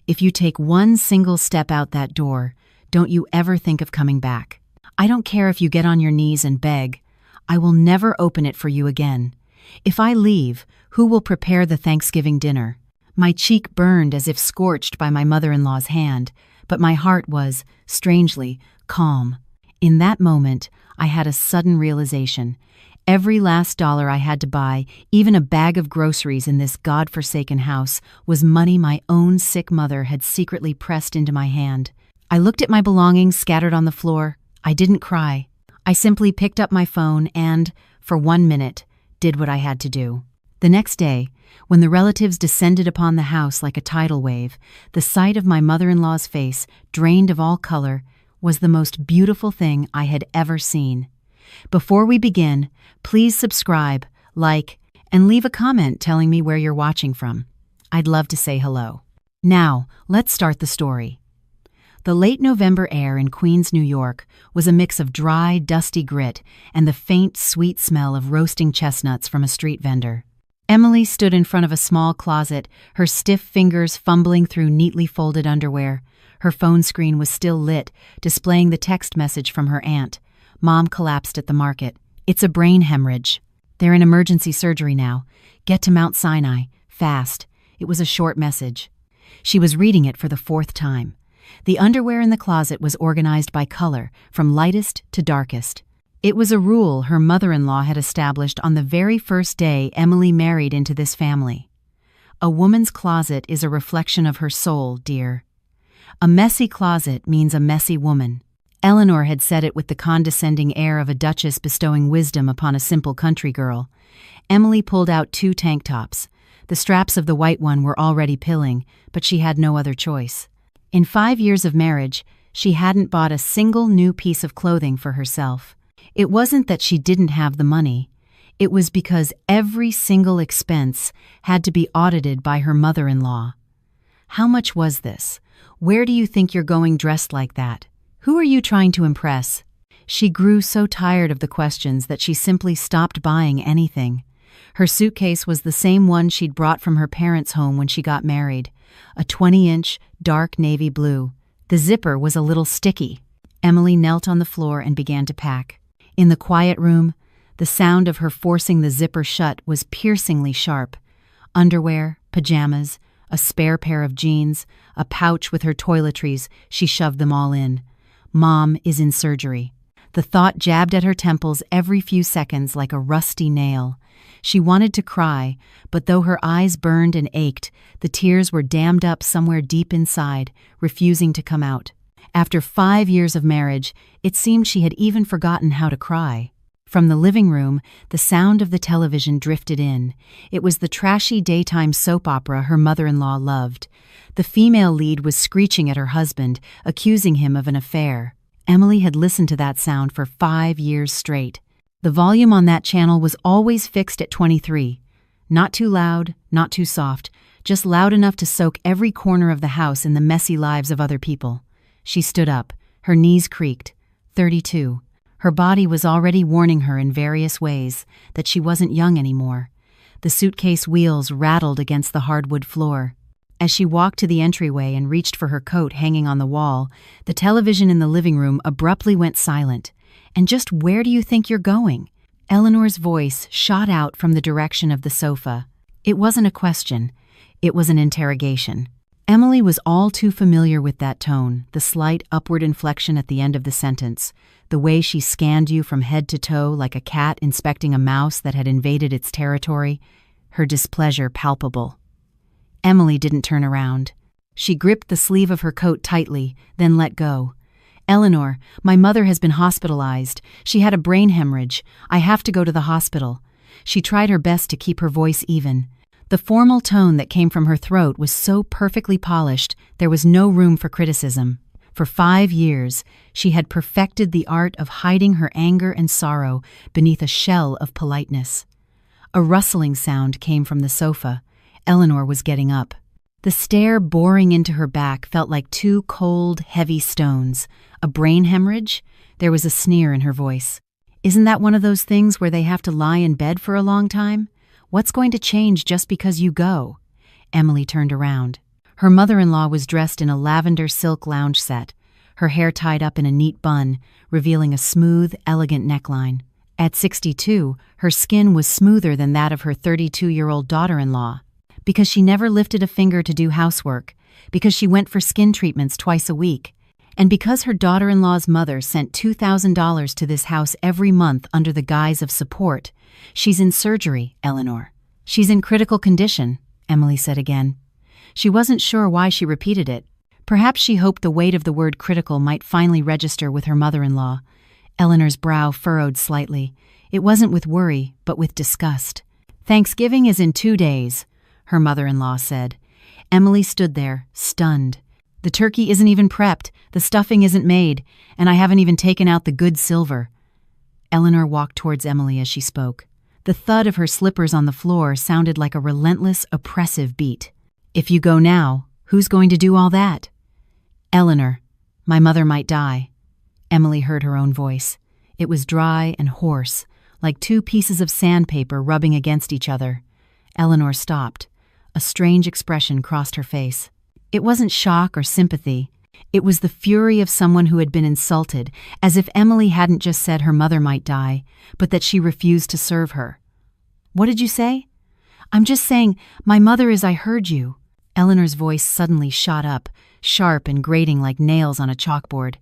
If you take one single step out that door, don't you ever think of coming back. I don't care if you get on your knees and beg. I will never open it for you again. If I leave, who will prepare the Thanksgiving dinner? My cheek burned as if scorched by my mother-in-law's hand, but my heart was, strangely, calm. In that moment, I had a sudden realization. Every last dollar I had to buy, even a bag of groceries in this God-forsaken house, was money my own sick mother had secretly pressed into my hand. I looked at my belongings scattered on the floor. I didn't cry. I simply picked up my phone and, for 1 minute, did what I had to do. The next day, when the relatives descended upon the house like a tidal wave, the sight of my mother-in-law's face, drained of all color, was the most beautiful thing I had ever seen. Before we begin, please subscribe, like, and leave a comment telling me where you're watching from. I'd love to say hello. Now, let's start the story. The late November air in Queens, New York, was a mix of dry, dusty grit and the faint, sweet smell of roasting chestnuts from a street vendor. Emily stood in front of a small closet, her stiff fingers fumbling through neatly folded underwear. Her phone screen was still lit, displaying the text message from her aunt. Mom collapsed at the market. It's a brain hemorrhage. They're in emergency surgery now. Get to Mount Sinai, fast. It was a short message. She was reading it for the 4th time. The underwear in the closet was organized by color, from lightest to darkest. It was a rule her mother-in-law had established on the very first day Emily married into this family. A woman's closet is a reflection of her soul, dear. A messy closet means a messy woman. Eleanor had said it with the condescending air of a duchess bestowing wisdom upon a simple country girl. Emily pulled out 2 tank tops. The straps of the white one were already pilling, but she had no other choice. In 5 years of marriage, she hadn't bought a single new piece of clothing for herself. It wasn't that she didn't have the money. It was because every single expense had to be audited by her mother-in-law. How much was this? Where do you think you're going dressed like that? Who are you trying to impress? She grew so tired of the questions that she simply stopped buying anything. Her suitcase was the same one she'd brought from her parents' home when she got married, a 20-inch, dark navy blue. The zipper was a little sticky. Emily knelt on the floor and began to pack. In the quiet room, the sound of her forcing the zipper shut was piercingly sharp. Underwear, pajamas, a spare pair of jeans, a pouch with her toiletries, she shoved them all in. Mom is in surgery. The thought jabbed at her temples every few seconds like a rusty nail. She wanted to cry, but though her eyes burned and ached, the tears were dammed up somewhere deep inside, refusing to come out. After 5 years of marriage, it seemed she had even forgotten how to cry. From the living room, the sound of the television drifted in. It was the trashy daytime soap opera her mother-in-law loved. The female lead was screeching at her husband, accusing him of an affair. Emily had listened to that sound for 5 years straight. The volume on that channel was always fixed at 23. Not too loud, not too soft, just loud enough to soak every corner of the house in the messy lives of other people. She stood up. Her knees creaked. 32. Her body was already warning her in various ways that she wasn't young anymore. The suitcase wheels rattled against the hardwood floor. As she walked to the entryway and reached for her coat hanging on the wall, the television in the living room abruptly went silent. And just where do you think you're going? Eleanor's voice shot out from the direction of the sofa. It wasn't a question. It was an interrogation. Emily was all too familiar with that tone, the slight upward inflection at the end of the sentence, the way she scanned you from head to toe like a cat inspecting a mouse that had invaded its territory, her displeasure palpable. Emily didn't turn around. She gripped the sleeve of her coat tightly, then let go. Eleanor, my mother has been hospitalized. She had a brain hemorrhage. I have to go to the hospital. She tried her best to keep her voice even. The formal tone that came from her throat was so perfectly polished, there was no room for criticism. For 5 years, she had perfected the art of hiding her anger and sorrow beneath a shell of politeness. A rustling sound came from the sofa. Eleanor was getting up. The stare boring into her back felt like 2 cold, heavy stones. A brain hemorrhage? There was a sneer in her voice. Isn't that one of those things where they have to lie in bed for a long time? What's going to change just because you go? Emily turned around. Her mother-in-law was dressed in a lavender silk lounge set, her hair tied up in a neat bun, revealing a smooth, elegant neckline. At 62, her skin was smoother than that of her 32-year-old daughter-in-law. Because she never lifted a finger to do housework, because she went for skin treatments twice a week, and because her daughter-in-law's mother sent $2,000 to this house every month under the guise of support. She's in surgery, Eleanor. She's in critical condition, Emily said again. She wasn't sure why she repeated it. Perhaps she hoped the weight of the word critical might finally register with her mother-in-law. Eleanor's brow furrowed slightly. It wasn't with worry, but with disgust. Thanksgiving is in 2 days, her mother-in-law said. Emily stood there, stunned. The turkey isn't even prepped, the stuffing isn't made, and I haven't even taken out the good silver. Eleanor walked towards Emily as she spoke. The thud of her slippers on the floor sounded like a relentless, oppressive beat. If you go now, who's going to do all that? Eleanor, my mother might die. Emily heard her own voice. It was dry and hoarse, like 2 pieces of sandpaper rubbing against each other. Eleanor stopped. A strange expression crossed her face. It wasn't shock or sympathy. It was the fury of someone who had been insulted, as if Emily hadn't just said her mother might die, but that she refused to serve her. What did you say? I'm just saying, my mother is I heard you. Eleanor's voice suddenly shot up, sharp and grating like nails on a chalkboard.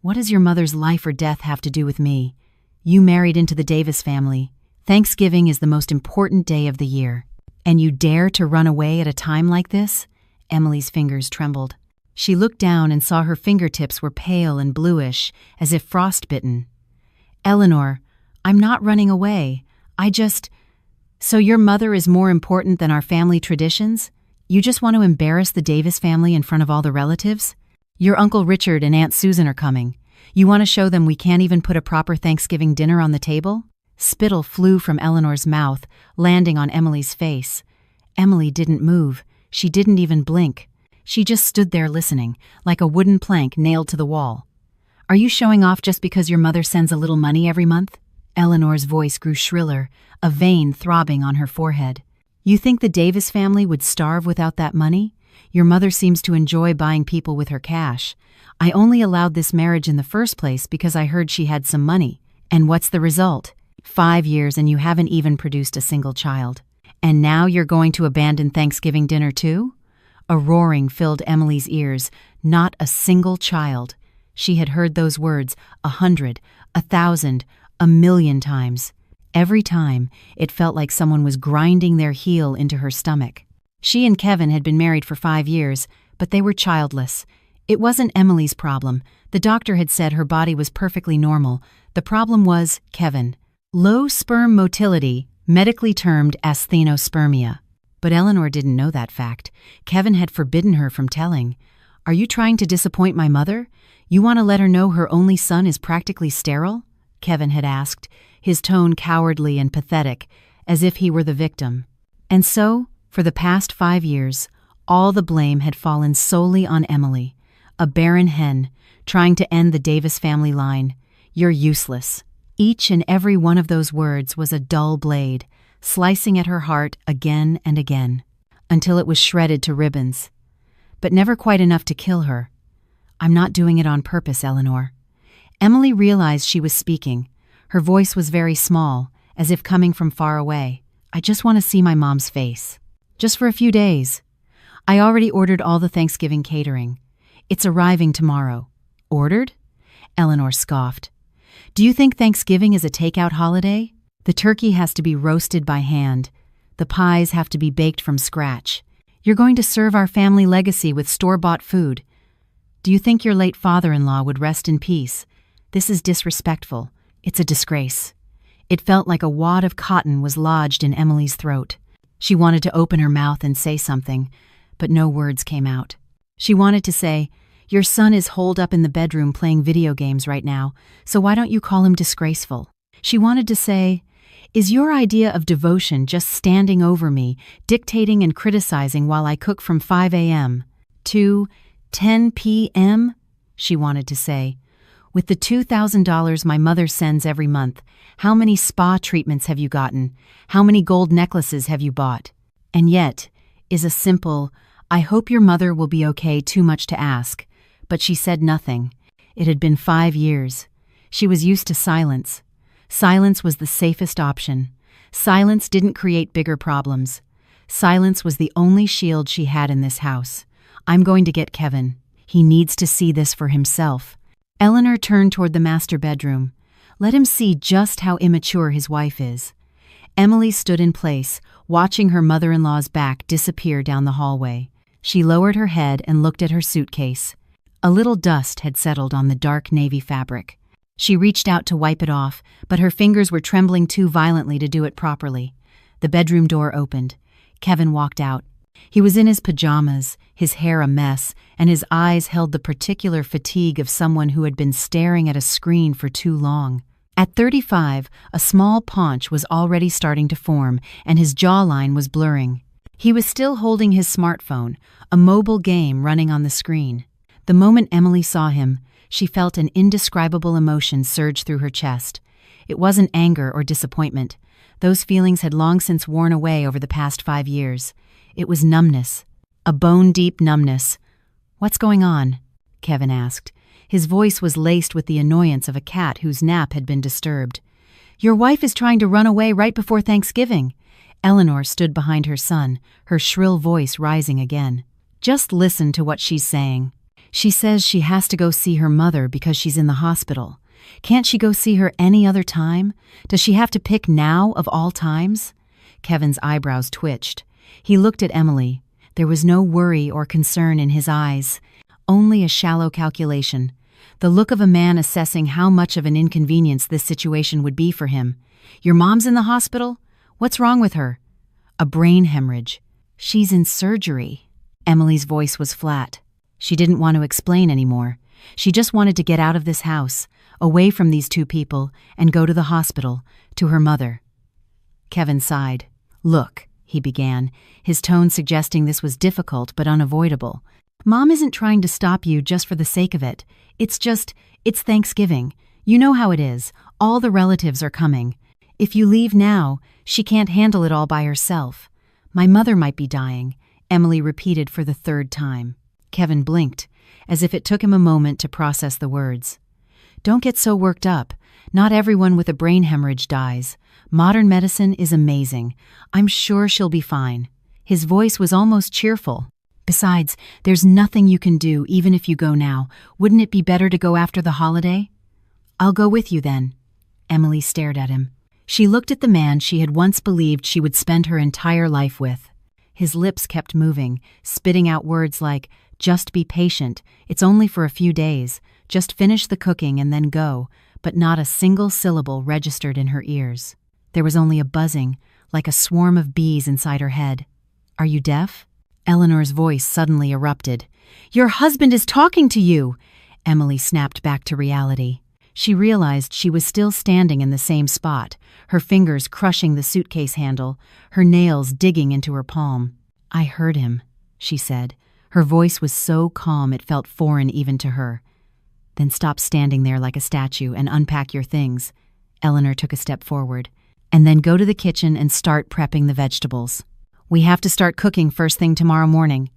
What does your mother's life or death have to do with me? You married into the Davis family. Thanksgiving is the most important day of the year. And you dare to run away at a time like this? Emily's fingers trembled. She looked down and saw her fingertips were pale and bluish, as if frostbitten. Eleanor, I'm not running away. So your mother is more important than our family traditions? You just want to embarrass the Davis family in front of all the relatives? Your Uncle Richard and Aunt Susan are coming. You want to show them we can't even put a proper Thanksgiving dinner on the table? Spittle flew from Eleanor's mouth, landing on Emily's face. Emily didn't move. She didn't even blink. She just stood there listening, like a wooden plank nailed to the wall. Are you showing off just because your mother sends a little money every month? Eleanor's voice grew shriller, a vein throbbing on her forehead. You think the Davis family would starve without that money? Your mother seems to enjoy buying people with her cash. I only allowed this marriage in the first place because I heard she had some money. And what's the result? 5 years and you haven't even produced a single child. And now you're going to abandon Thanksgiving dinner too? A roaring filled Emily's ears. Not a single child. She had heard those words 100, 1,000, 1,000,000 times. Every time, it felt like someone was grinding their heel into her stomach. She and Kevin had been married for 5 years, but they were childless. It wasn't Emily's problem. The doctor had said her body was perfectly normal. The problem was Kevin. Low sperm motility, medically termed asthenospermia. But Eleanor didn't know that fact. Kevin had forbidden her from telling. Are you trying to disappoint my mother? You want to let her know her only son is practically sterile? Kevin had asked, his tone cowardly and pathetic, as if he were the victim. And so, for the past 5 years, all the blame had fallen solely on Emily, a barren hen, trying to end the Davis family line. You're useless. Each and every one of those words was a dull blade, slicing at her heart again and again, until it was shredded to ribbons. But never quite enough to kill her. I'm not doing it on purpose, Eleanor. Emily realized she was speaking. Her voice was very small, as if coming from far away. I just want to see my mom's face. Just for a few days. I already ordered all the Thanksgiving catering. It's arriving tomorrow. Ordered? Eleanor scoffed. Do you think Thanksgiving is a takeout holiday? The turkey has to be roasted by hand. The pies have to be baked from scratch. You're going to serve our family legacy with store-bought food. Do you think your late father-in-law would rest in peace? This is disrespectful. It's a disgrace. It felt like a wad of cotton was lodged in Emily's throat. She wanted to open her mouth and say something, but no words came out. She wanted to say, your son is holed up in the bedroom playing video games right now, so why don't you call him disgraceful? She wanted to say, is your idea of devotion just standing over me, dictating and criticizing while I cook from 5 a.m. to 10 p.m.? She wanted to say, with the $2,000 my mother sends every month, how many spa treatments have you gotten? How many gold necklaces have you bought? And yet, is a simple, "I hope your mother will be okay, too much to ask." But she said nothing. It had been 5 years. She was used to silence. Silence was the safest option. Silence didn't create bigger problems. Silence was the only shield she had in this house. "I'm going to get Kevin. He needs to see this for himself." Eleanor turned toward the master bedroom. Let him see just how immature his wife is. Emily stood in place, watching her mother-in-law's back disappear down the hallway. She lowered her head and looked at her suitcase. A little dust had settled on the dark navy fabric. She reached out to wipe it off, but her fingers were trembling too violently to do it properly. The bedroom door opened. Kevin walked out. He was in his pajamas, his hair a mess, and his eyes held the particular fatigue of someone who had been staring at a screen for too long. At 35, a small paunch was already starting to form, and his jawline was blurring. He was still holding his smartphone, a mobile game running on the screen. The moment Emily saw him, she felt an indescribable emotion surge through her chest. It wasn't anger or disappointment. Those feelings had long since worn away over the past 5 years. It was numbness, a bone-deep numbness. "What's going on?" Kevin asked. His voice was laced with the annoyance of a cat whose nap had been disturbed. "Your wife is trying to run away right before Thanksgiving." Eleanor stood behind her son, her shrill voice rising again. "Just listen to what she's saying. She says she has to go see her mother because she's in the hospital. Can't she go see her any other time? Does she have to pick now of all times?" Kevin's eyebrows twitched. He looked at Emily. There was no worry or concern in his eyes, only a shallow calculation. The look of a man assessing how much of an inconvenience this situation would be for him. "Your mom's in the hospital? What's wrong with her?" "A brain hemorrhage." "She's in surgery." Emily's voice was flat. She didn't want to explain anymore. She just wanted to get out of this house, away from these two people, and go to the hospital, to her mother. Kevin sighed. "Look," he began, his tone suggesting this was difficult but unavoidable. "Mom isn't trying to stop you just for the sake of it. It's Thanksgiving. You know how it is. All the relatives are coming. If you leave now, she can't handle it all by herself. My mother might be dying," Emily repeated for the 3rd time. Kevin blinked, as if it took him a moment to process the words. "Don't get so worked up. Not everyone with a brain hemorrhage dies. Modern medicine is amazing. I'm sure she'll be fine." His voice was almost cheerful. "Besides, there's nothing you can do even if you go now. Wouldn't it be better to go after the holiday?" "I'll go with you then." Emily stared at him. She looked at the man she had once believed she would spend her entire life with. His lips kept moving, spitting out words like, "Just be patient. It's only for a few days. Just finish the cooking and then go," but not a single syllable registered in her ears. There was only a buzzing, like a swarm of bees inside her head. "Are you deaf?" Eleanor's voice suddenly erupted. "Your husband is talking to you!" Emily snapped back to reality. She realized she was still standing in the same spot, her fingers crushing the suitcase handle, her nails digging into her palm. "I heard him," she said. Her voice was so calm it felt foreign even to her. "Then stop standing there like a statue and unpack your things." Eleanor took a step forward. "And then go to the kitchen and start prepping the vegetables. We have to start cooking first thing tomorrow morning."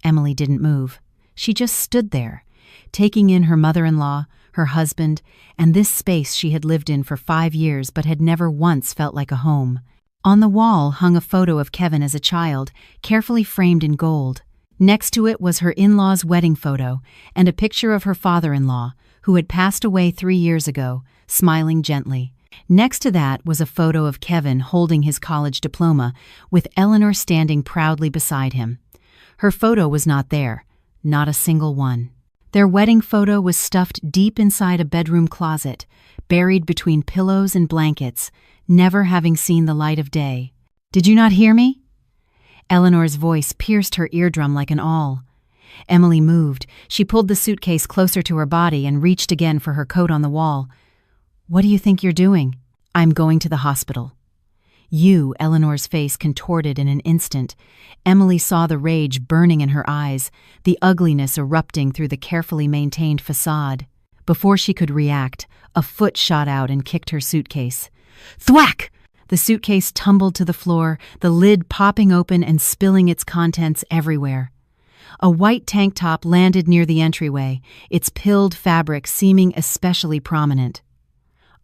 Emily didn't move. She just stood there, taking in her mother-in-law, her husband, and this space she had lived in for 5 years but had never once felt like a home. On the wall hung a photo of Kevin as a child, carefully framed in gold. Next to it was her in-law's wedding photo and a picture of her father-in-law, who had passed away 3 years ago, smiling gently. Next to that was a photo of Kevin holding his college diploma, with Eleanor standing proudly beside him. Her photo was not there, not a single one. Their wedding photo was stuffed deep inside a bedroom closet, buried between pillows and blankets, never having seen the light of day. "Did you not hear me?" Eleanor's voice pierced her eardrum like an awl. Emily moved. She pulled the suitcase closer to her body and reached again for her coat on the wall. "What do you think you're doing?" "I'm going to the hospital." "You," Eleanor's face contorted in an instant. Emily saw the rage burning in her eyes, the ugliness erupting through the carefully maintained facade. Before she could react, a foot shot out and kicked her suitcase. Thwack! The suitcase tumbled to the floor, the lid popping open and spilling its contents everywhere. A white tank top landed near the entryway, its pilled fabric seeming especially prominent.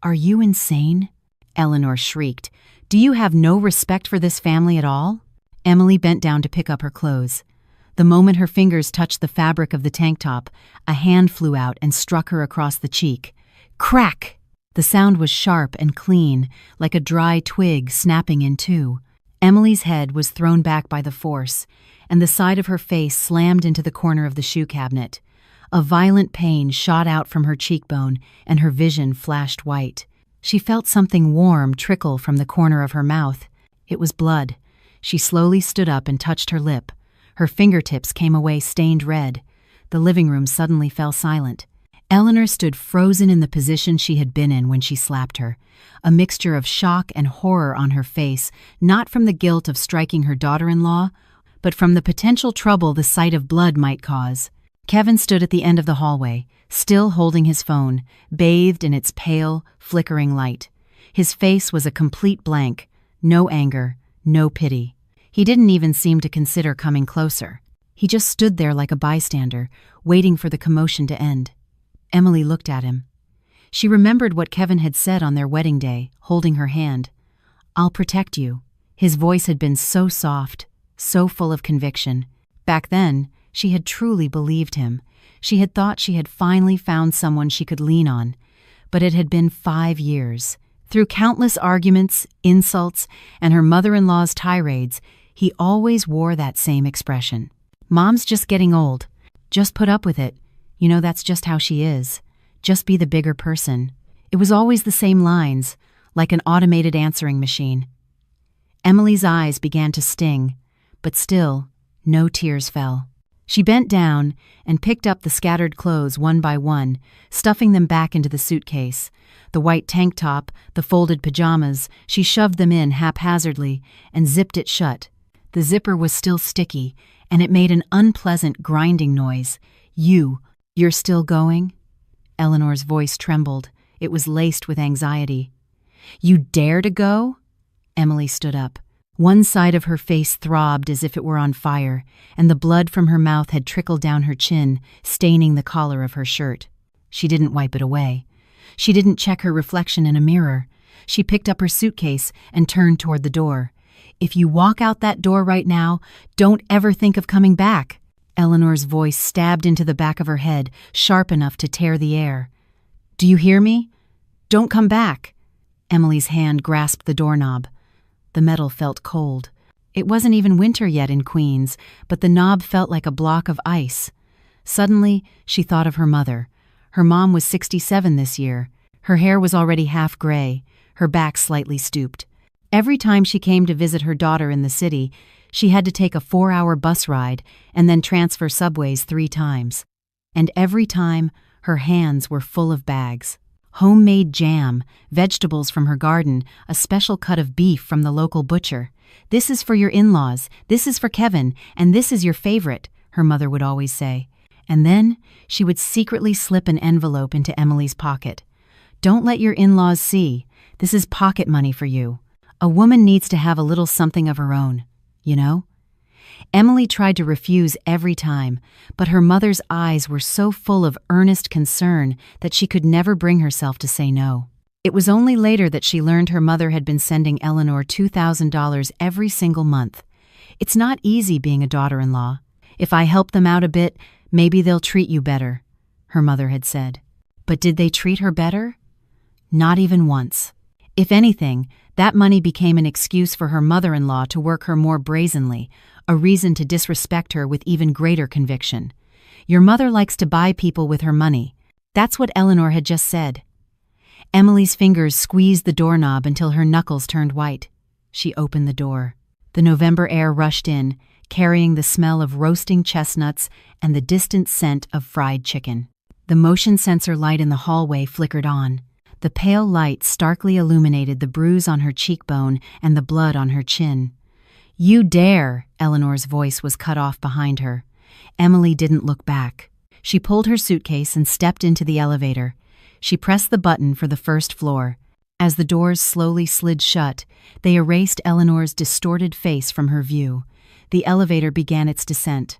"Are you insane?" Eleanor shrieked. "Do you have no respect for this family at all?" Emily bent down to pick up her clothes. The moment her fingers touched the fabric of the tank top, a hand flew out and struck her across the cheek. Crack! The sound was sharp and clean, like a dry twig snapping in two. Emily's head was thrown back by the force, and the side of her face slammed into the corner of the shoe cabinet. A violent pain shot out from her cheekbone, and her vision flashed white. She felt something warm trickle from the corner of her mouth. It was blood. She slowly stood up and touched her lip. Her fingertips came away stained red. The living room suddenly fell silent. Eleanor stood frozen in the position she had been in when she slapped her, a mixture of shock and horror on her face, not from the guilt of striking her daughter-in-law, but from the potential trouble the sight of blood might cause. Kevin stood at the end of the hallway, still holding his phone, bathed in its pale, flickering light. His face was a complete blank, no anger, no pity. He didn't even seem to consider coming closer. He just stood there like a bystander, waiting for the commotion to end. Emily looked at him. She remembered what Kevin had said on their wedding day, holding her hand. "I'll protect you." His voice had been so soft, so full of conviction. Back then, she had truly believed him. She had thought she had finally found someone she could lean on. But it had been 5 years. Through countless arguments, insults, and her mother-in-law's tirades, he always wore that same expression. "Mom's just getting old. Just put up with it. You know, that's just how she is. Just be the bigger person." It was always the same lines, like an automated answering machine. Emily's eyes began to sting, but still, no tears fell. She bent down and picked up the scattered clothes one by one, stuffing them back into the suitcase. The white tank top, the folded pajamas, she shoved them in haphazardly and zipped it shut. The zipper was still sticky, and it made an unpleasant grinding noise. You're still going?" Eleanor's voice trembled. It was laced with anxiety. "You dare to go?" Emily stood up. One side of her face throbbed as if it were on fire, and the blood from her mouth had trickled down her chin, staining the collar of her shirt. She didn't wipe it away. She didn't check her reflection in a mirror. She picked up her suitcase and turned toward the door. "If you walk out that door right now, don't ever think of coming back." Eleanor's voice stabbed into the back of her head, sharp enough to tear the air. "Do you hear me? Don't come back." Emily's hand grasped the doorknob. The metal felt cold. It wasn't even winter yet in Queens, but the knob felt like a block of ice. Suddenly, she thought of her mother. Her mom was 67 this year. Her hair was already half gray, her back slightly stooped. Every time she came to visit her daughter in the city, she had to take a 4-hour bus ride and then transfer subways 3 times. And every time, her hands were full of bags. Homemade jam, vegetables from her garden, a special cut of beef from the local butcher. "This is for your in-laws, this is for Kevin, and this is your favorite," her mother would always say. And then she would secretly slip an envelope into Emily's pocket. "Don't let your in-laws see. This is pocket money for you. A woman needs to have a little something of her own, you know?" Emily tried to refuse every time, but her mother's eyes were so full of earnest concern that she could never bring herself to say no. It was only later that she learned her mother had been sending Eleanor $2,000 every single month. "It's not easy being a daughter-in-law. If I help them out a bit, maybe they'll treat you better," her mother had said. But did they treat her better? Not even once. If anything, that money became an excuse for her mother-in-law to work her more brazenly, a reason to disrespect her with even greater conviction. "Your mother likes to buy people with her money." That's what Eleanor had just said. Emily's fingers squeezed the doorknob until her knuckles turned white. She opened the door. The November air rushed in, carrying the smell of roasting chestnuts and the distant scent of fried chicken. The motion sensor light in the hallway flickered on. The pale light starkly illuminated the bruise on her cheekbone and the blood on her chin. "You dare!" Eleanor's voice was cut off behind her. Emily didn't look back. She pulled her suitcase and stepped into the elevator. She pressed the button for the first floor. As the doors slowly slid shut, they erased Eleanor's distorted face from her view. The elevator began its descent.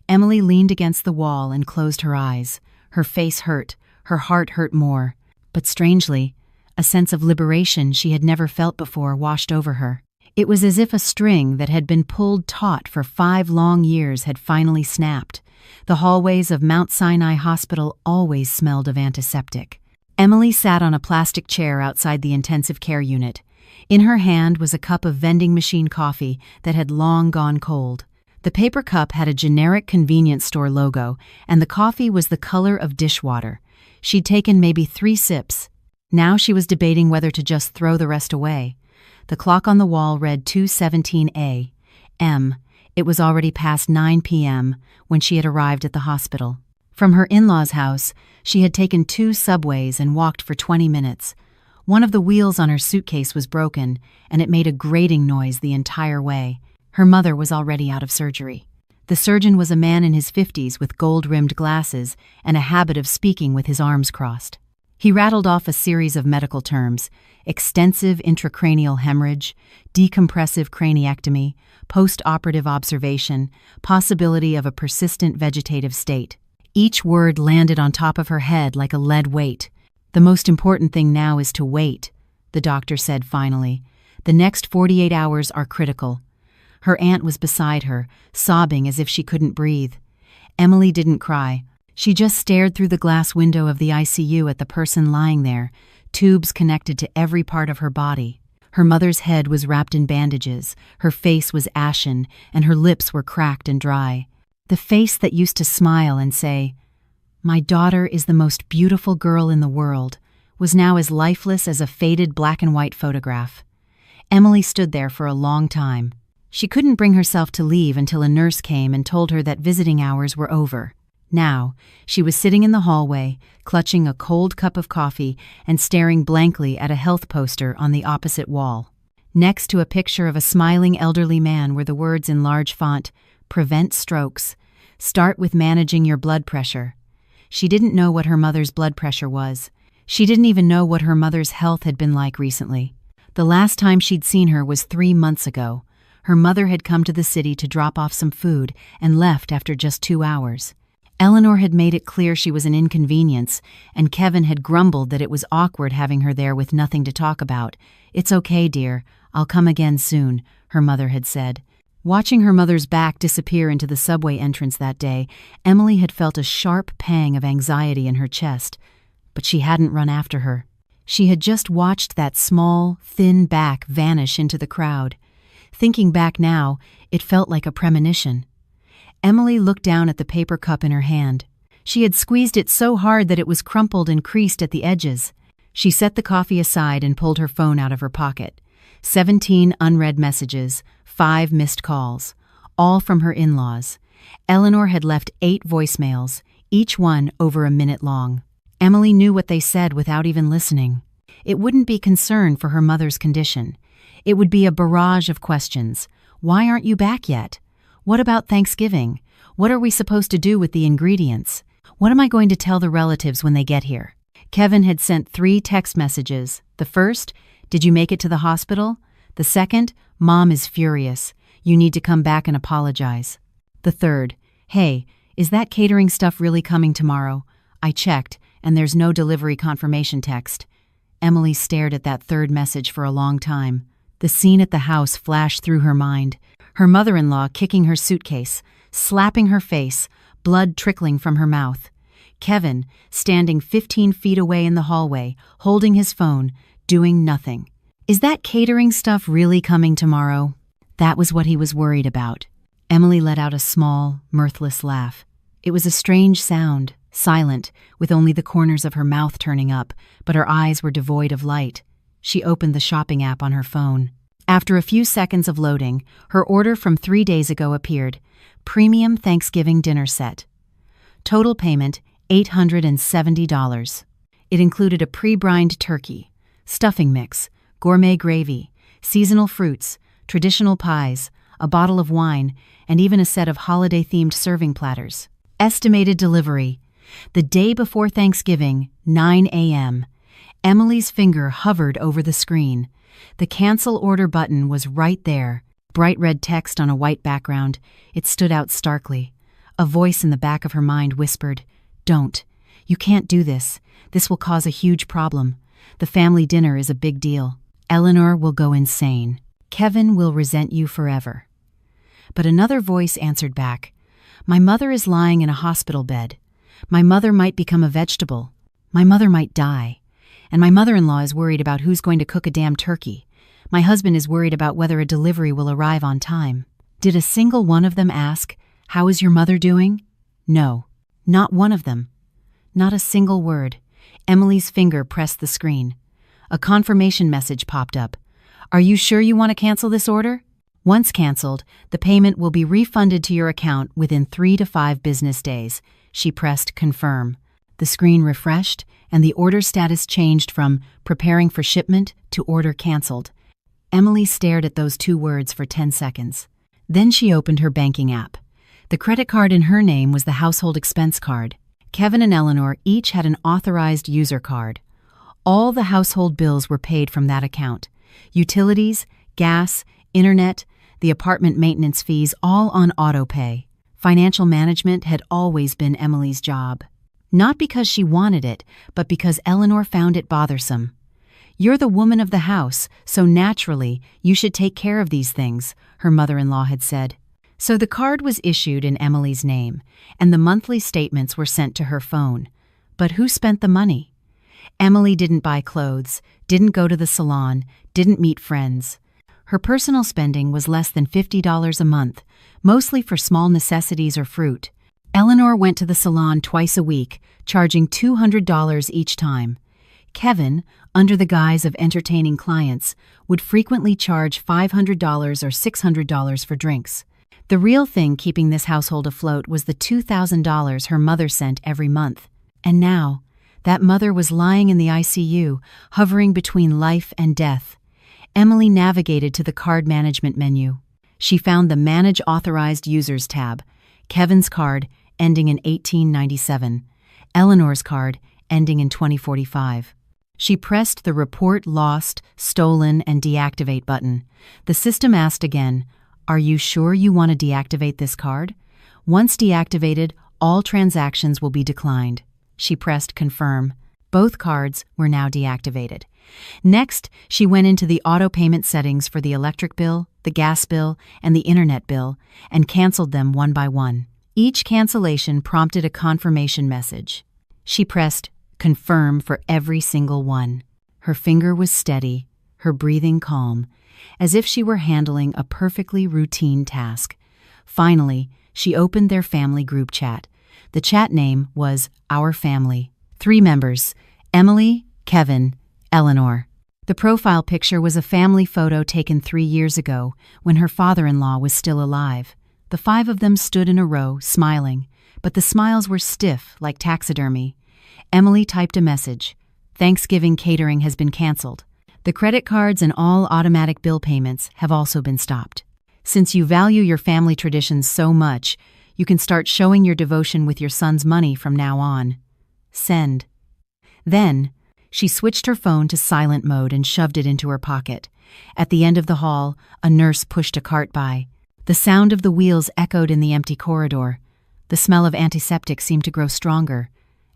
Emily leaned against the wall and closed her eyes. Her face hurt, her heart hurt more. But strangely, a sense of liberation she had never felt before washed over her. It was as if a string that had been pulled taut for 5 long years had finally snapped. The hallways of Mount Sinai Hospital always smelled of antiseptic. Emily sat on a plastic chair outside the intensive care unit. In her hand was a cup of vending machine coffee that had long gone cold. The paper cup had a generic convenience store logo, and the coffee was the color of dishwater. She'd taken maybe 3 sips. Now she was debating whether to just throw the rest away. The clock on the wall read 2:17 a.m. It was already past 9 p.m. when she had arrived at the hospital. From her in-laws' house, she had taken 2 subways and walked for 20 minutes. One of the wheels on her suitcase was broken, and it made a grating noise the entire way. Her mother was already out of surgery. The surgeon was a man in his 50s with gold-rimmed glasses and a habit of speaking with his arms crossed. He rattled off a series of medical terms: extensive intracranial hemorrhage, decompressive craniectomy, post-operative observation, possibility of a persistent vegetative state. Each word landed on top of her head like a lead weight. "The most important thing now is to wait," the doctor said finally. "The next 48 hours are critical." Her aunt was beside her, sobbing as if she couldn't breathe. Emily didn't cry. She just stared through the glass window of the ICU at the person lying there, tubes connected to every part of her body. Her mother's head was wrapped in bandages, her face was ashen, and her lips were cracked and dry. The face that used to smile and say, "My daughter is the most beautiful girl in the world," was now as lifeless as a faded black and white photograph. Emily stood there for a long time. She couldn't bring herself to leave until a nurse came and told her that visiting hours were over. Now, she was sitting in the hallway, clutching a cold cup of coffee and staring blankly at a health poster on the opposite wall. Next to a picture of a smiling elderly man were the words in large font, "Prevent strokes. Start with managing your blood pressure." She didn't know what her mother's blood pressure was. She didn't even know what her mother's health had been like recently. The last time she'd seen her was 3 months ago. Her mother had come to the city to drop off some food and left after just 2 hours. Eleanor had made it clear she was an inconvenience, and Kevin had grumbled that it was awkward having her there with nothing to talk about. "It's okay, dear. I'll come again soon," her mother had said. Watching her mother's back disappear into the subway entrance that day, Emily had felt a sharp pang of anxiety in her chest, but she hadn't run after her. She had just watched that small, thin back vanish into the crowd. Thinking back now, it felt like a premonition. Emily looked down at the paper cup in her hand. She had squeezed it so hard that it was crumpled and creased at the edges. She set the coffee aside and pulled her phone out of her pocket. 17 unread messages, 5 missed calls, all from her in-laws. Eleanor had left 8 voicemails, each one over a minute long. Emily knew what they said without even listening. It wouldn't be concern for her mother's condition. It would be a barrage of questions. Why aren't you back yet? What about Thanksgiving? What are we supposed to do with the ingredients? What am I going to tell the relatives when they get here? Kevin had sent 3 text messages. The first, "Did you make it to the hospital?" The second, "Mom is furious. You need to come back and apologize." The third, "Hey, is that catering stuff really coming tomorrow? I checked, and there's no delivery confirmation text." Emily stared at that third message for a long time. The scene at the house flashed through her mind. Her mother-in-law kicking her suitcase, slapping her face, blood trickling from her mouth. Kevin standing 15 feet away in the hallway, holding his phone, doing nothing. Is that catering stuff really coming tomorrow? That was what he was worried about. Emily let out a small, mirthless laugh. It was a strange sound, silent, with only the corners of her mouth turning up, but her eyes were devoid of light. She opened the shopping app on her phone. After a few seconds of loading, her order from 3 days ago appeared. Premium Thanksgiving dinner set. Total payment, $870. It included a pre-brined turkey, stuffing mix, gourmet gravy, seasonal fruits, traditional pies, a bottle of wine, and even a set of holiday-themed serving platters. Estimated delivery. The day before Thanksgiving, 9 a.m. Emily's finger hovered over the screen. The cancel order button was right there. Bright red text on a white background. It stood out starkly. A voice in the back of her mind whispered, "Don't. You can't do this. This will cause a huge problem. The family dinner is a big deal. Eleanor will go insane. Kevin will resent you forever." But another voice answered back, "My mother is lying in a hospital bed. My mother might become a vegetable. My mother might die. And my mother-in-law is worried about who's going to cook a damn turkey. My husband is worried about whether a delivery will arrive on time." Did a single one of them ask, "How is your mother doing?" No, not one of them. Not a single word. Emily's finger pressed the screen. A confirmation message popped up. "Are you sure you want to cancel this order? Once canceled, the payment will be refunded to your account within 3 to 5 business days." She pressed confirm. The screen refreshed, and the order status changed from preparing for shipment to order canceled. Emily stared at those 2 words for 10 seconds. Then she opened her banking app. The credit card in her name was the household expense card. Kevin and Eleanor each had an authorized user card. All the household bills were paid from that account. Utilities, gas, internet, the apartment maintenance fees, all on autopay. Financial management had always been Emily's job. Not because she wanted it, but because Eleanor found it bothersome. "You're the woman of the house, so naturally, you should take care of these things," her mother-in-law had said. So the card was issued in Emily's name, and the monthly statements were sent to her phone. But who spent the money? Emily didn't buy clothes, didn't go to the salon, didn't meet friends. Her personal spending was less than $50 a month, mostly for small necessities or fruit. Eleanor went to the salon twice a week, charging $200 each time. Kevin, under the guise of entertaining clients, would frequently charge $500 or $600 for drinks. The real thing keeping this household afloat was the $2,000 her mother sent every month. And now, that mother was lying in the ICU, hovering between life and death. Emily navigated to the card management menu. She found the Manage Authorized Users tab, Kevin's card ending in 1897, Eleanor's card ending in 2045. She pressed the Report Lost, Stolen, and Deactivate button. The system asked again, "Are you sure you want to deactivate this card? Once deactivated, all transactions will be declined." She pressed Confirm. Both cards were now deactivated. Next, she went into the auto payment settings for the electric bill, the gas bill, and the internet bill, and canceled them one by one. Each cancellation prompted a confirmation message. She pressed Confirm for every single one. Her finger was steady, her breathing calm, as if she were handling a perfectly routine task. Finally, she opened their family group chat. The chat name was Our Family. 3 members, Emily, Kevin, Eleanor. The profile picture was a family photo taken 3 years ago, when her father-in-law was still alive. The 5 of them stood in a row, smiling, but the smiles were stiff, like taxidermy. Emily typed a message. "Thanksgiving catering has been canceled. The credit cards and all automatic bill payments have also been stopped. Since you value your family traditions so much, you can start showing your devotion with your son's money from now on. Send." Then, she switched her phone to silent mode and shoved it into her pocket. At the end of the hall, a nurse pushed a cart by. The sound of the wheels echoed in the empty corridor. The smell of antiseptic seemed to grow stronger.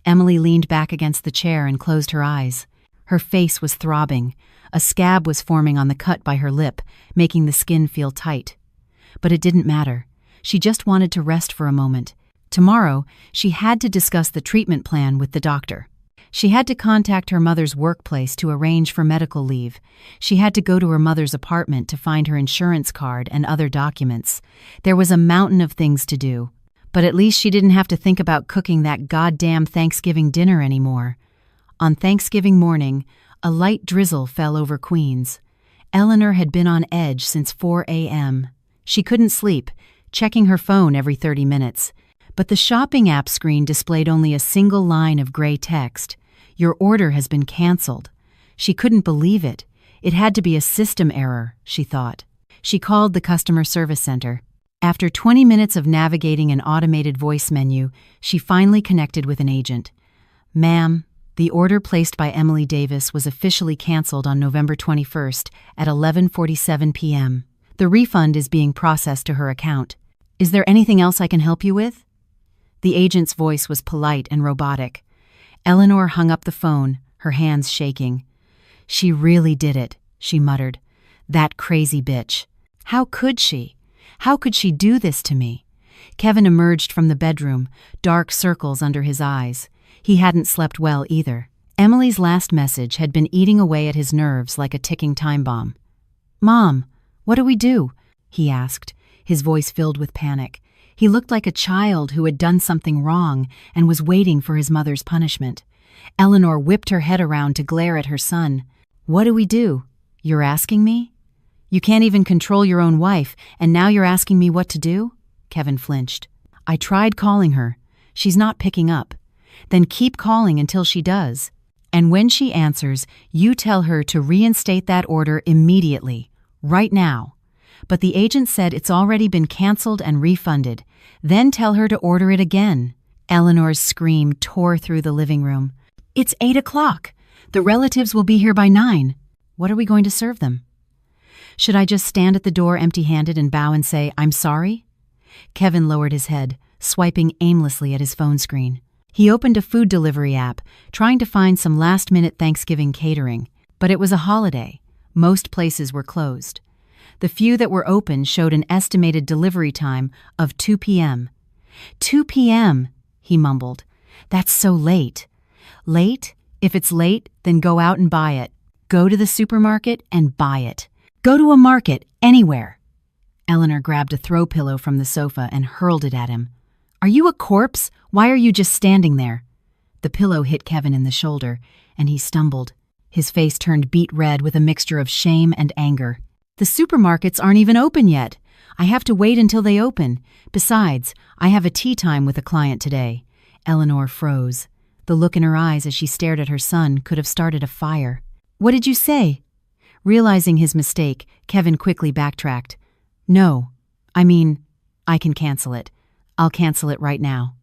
Emily leaned back against the chair and closed her eyes. Her face was throbbing. A scab was forming on the cut by her lip, making the skin feel tight. But it didn't matter. She just wanted to rest for a moment. Tomorrow, she had to discuss the treatment plan with the doctor. She had to contact her mother's workplace to arrange for medical leave. She had to go to her mother's apartment to find her insurance card and other documents. There was a mountain of things to do. But at least she didn't have to think about cooking that goddamn Thanksgiving dinner anymore. On Thanksgiving morning, a light drizzle fell over Queens. Eleanor had been on edge since 4 a.m. She couldn't sleep, checking her phone every 30 minutes. But the shopping app screen displayed only a single line of gray text. "Your order has been canceled." She couldn't believe it. It had to be a system error, she thought. She called the customer service center. After 20 minutes of navigating an automated voice menu, she finally connected with an agent. "Ma'am, the order placed by Emily Davis was officially canceled on November 21st at 11:47 p.m. The refund is being processed to her account. Is there anything else I can help you with?" The agent's voice was polite and robotic. Eleanor hung up the phone, her hands shaking. "She really did it," she muttered. "That crazy bitch. How could she? How could she do this to me?" Kevin emerged from the bedroom, dark circles under his eyes. He hadn't slept well either. Emily's last message had been eating away at his nerves like a ticking time bomb. "Mom, what do we do?" he asked, his voice filled with panic. He looked like a child who had done something wrong and was waiting for his mother's punishment. Eleanor whipped her head around to glare at her son. "What do we do? You're asking me? You can't even control your own wife, and now you're asking me what to do?" Kevin flinched. "I tried calling her. She's not picking up. Then keep calling until she does. And when she answers, you tell her to reinstate that order immediately, right now. But the agent said it's already been canceled and refunded. Then tell her to order it again." Eleanor's scream tore through the living room. "It's 8 o'clock. The relatives will be here by 9. What are we going to serve them? Should I just stand at the door empty-handed and bow and say, 'I'm sorry'?" Kevin lowered his head, swiping aimlessly at his phone screen. He opened a food delivery app, trying to find some last-minute Thanksgiving catering. But it was a holiday. Most places were closed. The few that were open showed an estimated delivery time of 2 p.m. 2 p.m., he mumbled. "That's so late." "Late? If it's late, then go out and buy it. Go to the supermarket and buy it. Go to a market, anywhere." Eleanor grabbed a throw pillow from the sofa and hurled it at him. "Are you a corpse? Why are you just standing there?" The pillow hit Kevin in the shoulder, and he stumbled. His face turned beet red with a mixture of shame and anger. "The supermarkets aren't even open yet. I have to wait until they open. Besides, I have a tea time with a client today." Eleanor froze. The look in her eyes as she stared at her son could have started a fire. "What did you say?" Realizing his mistake, Kevin quickly backtracked. "No. I can cancel it. I'll cancel it right now."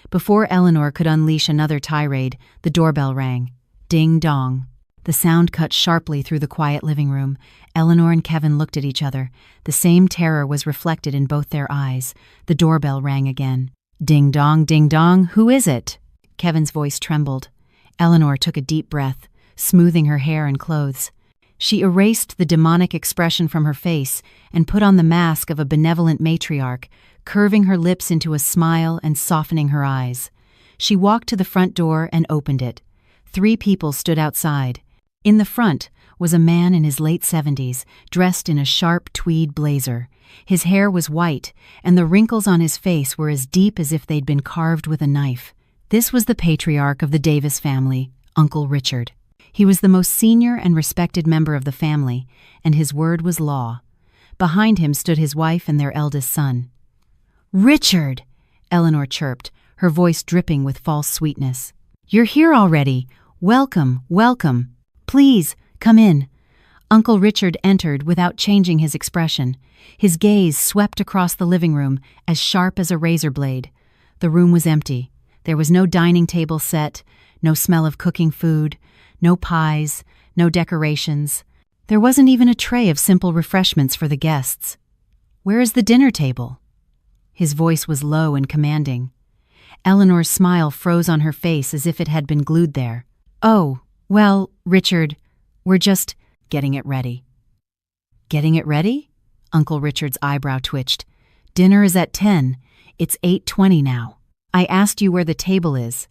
Before Eleanor could unleash another tirade, the doorbell rang. Ding dong. The sound cut sharply through the quiet living room. Eleanor and Kevin looked at each other. The same terror was reflected in both their eyes. The doorbell rang again. Ding dong, who is it? Kevin's voice trembled. Eleanor took a deep breath, smoothing her hair and clothes. She erased the demonic expression from her face and put on the mask of a benevolent matriarch, curving her lips into a smile and softening her eyes. She walked to the front door and opened it. 3 people stood outside. In the front was a man in his late 70s, dressed in a sharp tweed blazer. His hair was white, and the wrinkles on his face were as deep as if they'd been carved with a knife. This was the patriarch of the Davis family, Uncle Richard. He was the most senior and respected member of the family, and his word was law. Behind him stood his wife and their eldest son. "Richard!" Eleanor chirped, her voice dripping with false sweetness. "You're here already. Welcome, welcome. Please, come in." Uncle Richard entered without changing his expression. His gaze swept across the living room, as sharp as a razor blade. The room was empty. There was no dining table set, no smell of cooking food, no pies, no decorations. There wasn't even a tray of simple refreshments for the guests. "Where is the dinner table?" His voice was low and commanding. Eleanor's smile froze on her face as if it had been glued there. "Oh, well, Richard, we're just getting it ready." "Getting it ready?" Uncle Richard's eyebrow twitched. "Dinner is at 10. It's 8:20 now. I asked you where the table is."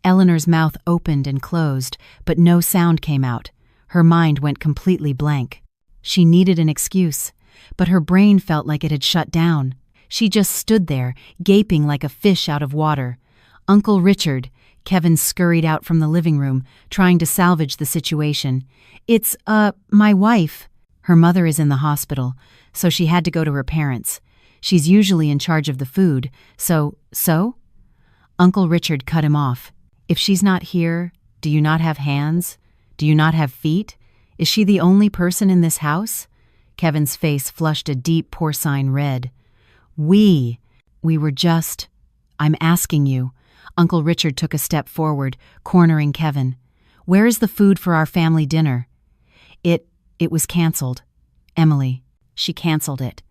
Eleanor's mouth opened and closed, but no sound came out. Her mind went completely blank. She needed an excuse, but her brain felt like it had shut down. She just stood there, gaping like a fish out of water. "Uncle Richard," Kevin scurried out from the living room, trying to salvage the situation. "It's, my wife. Her mother is in the hospital, so she had to go to her parents'. She's usually in charge of the food, so? Uncle Richard cut him off. "If she's not here, do you not have hands? Do you not have feet? Is she the only person in this house?" Kevin's face flushed a deep porcine red. We were just... I'm asking you." Uncle Richard took a step forward, cornering Kevin. "Where is the food for our family dinner?" It was canceled. Emily. She canceled it."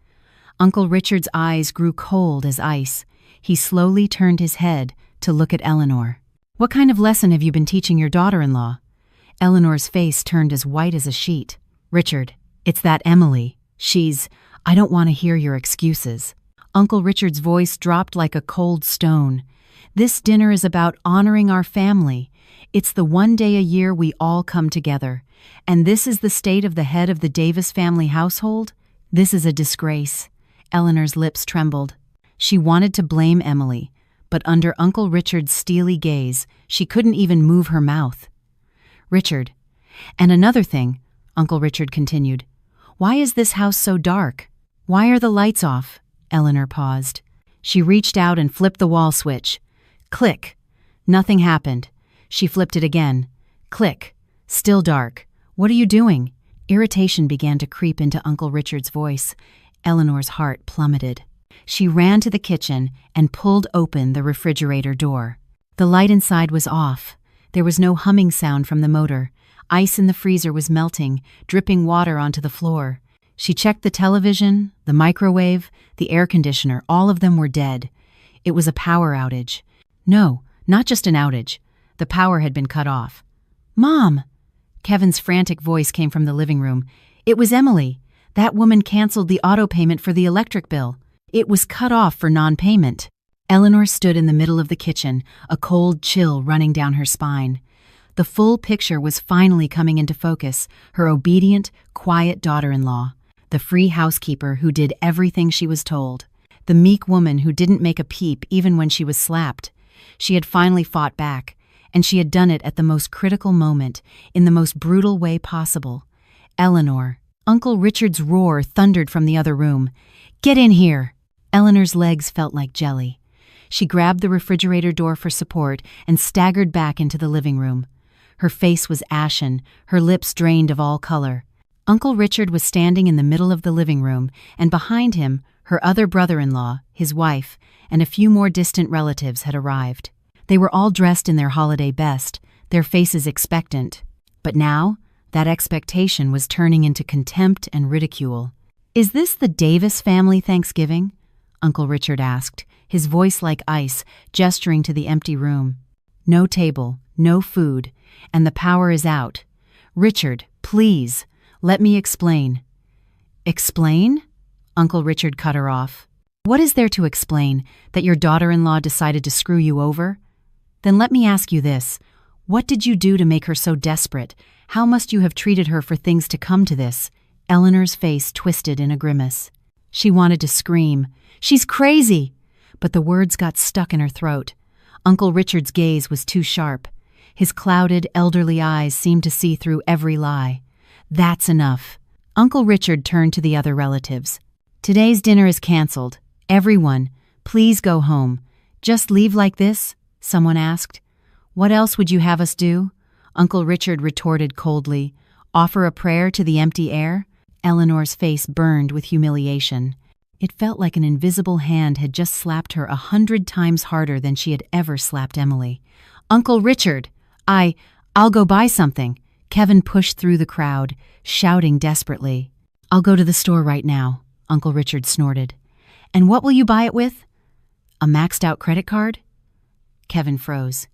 Uncle Richard's eyes grew cold as ice. He slowly turned his head to look at Eleanor. "What kind of lesson have you been teaching your daughter-in-law?" Eleanor's face turned as white as a sheet. "Richard, it's that Emily. I don't want to hear your excuses." Uncle Richard's voice dropped like a cold stone. "This dinner is about honoring our family. It's the one day a year we all come together. And this is the state of the head of the Davis family household? This is a disgrace." Eleanor's lips trembled. She wanted to blame Emily, but under Uncle Richard's steely gaze, she couldn't even move her mouth. "Richard, and another thing," Uncle Richard continued. "Why is this house so dark? Why are the lights off?" Eleanor paused. She reached out and flipped the wall switch. Click. Nothing happened. She flipped it again. Click. Still dark. "What are you doing?" Irritation began to creep into Uncle Richard's voice. Eleanor's heart plummeted. She ran to the kitchen and pulled open the refrigerator door. The light inside was off. There was no humming sound from the motor. Ice in the freezer was melting, dripping water onto the floor. She checked the television, the microwave, the air conditioner. All of them were dead. It was a power outage. No, not just an outage. The power had been cut off. "Mom!" Kevin's frantic voice came from the living room. "It was Emily. That woman canceled the auto payment for the electric bill. It was cut off for non-payment." Eleanor stood in the middle of the kitchen, a cold chill running down her spine. The full picture was finally coming into focus: her obedient, quiet daughter-in-law, the free housekeeper who did everything she was told, the meek woman who didn't make a peep even when she was slapped. She had finally fought back, and she had done it at the most critical moment, in the most brutal way possible. "Eleanor!" Uncle Richard's roar thundered from the other room. "Get in here!" Eleanor's legs felt like jelly. She grabbed the refrigerator door for support and staggered back into the living room. Her face was ashen, her lips drained of all color. Uncle Richard was standing in the middle of the living room, and behind him, her other brother-in-law, his wife, and a few more distant relatives had arrived. They were all dressed in their holiday best, their faces expectant. But now, that expectation was turning into contempt and ridicule. "Is this the Davis family Thanksgiving?" Uncle Richard asked, his voice like ice, gesturing to the empty room. "No table, no food, and the power is out. Richard, please, let me explain." "Explain?" Uncle Richard cut her off. "What is there to explain? That your daughter-in-law decided to screw you over? Then let me ask you this. What did you do to make her so desperate? How must you have treated her for things to come to this?" Eleanor's face twisted in a grimace. She wanted to scream, "She's crazy!" But the words got stuck in her throat. Uncle Richard's gaze was too sharp. His clouded, elderly eyes seemed to see through every lie. "That's enough." Uncle Richard turned to the other relatives. "Today's dinner is canceled. Everyone, please go home." "Just leave like this?" someone asked. "What else would you have us do?" Uncle Richard retorted coldly. "Offer a prayer to the empty air?" Eleanor's face burned with humiliation. It felt like an invisible hand had just slapped her 100 times harder than she had ever slapped Emily. "Uncle Richard, I'll go buy something." Kevin pushed through the crowd, shouting desperately. "I'll go to the store right now," Uncle Richard snorted. "And what will you buy it with?" "A maxed-out credit card?" Kevin froze.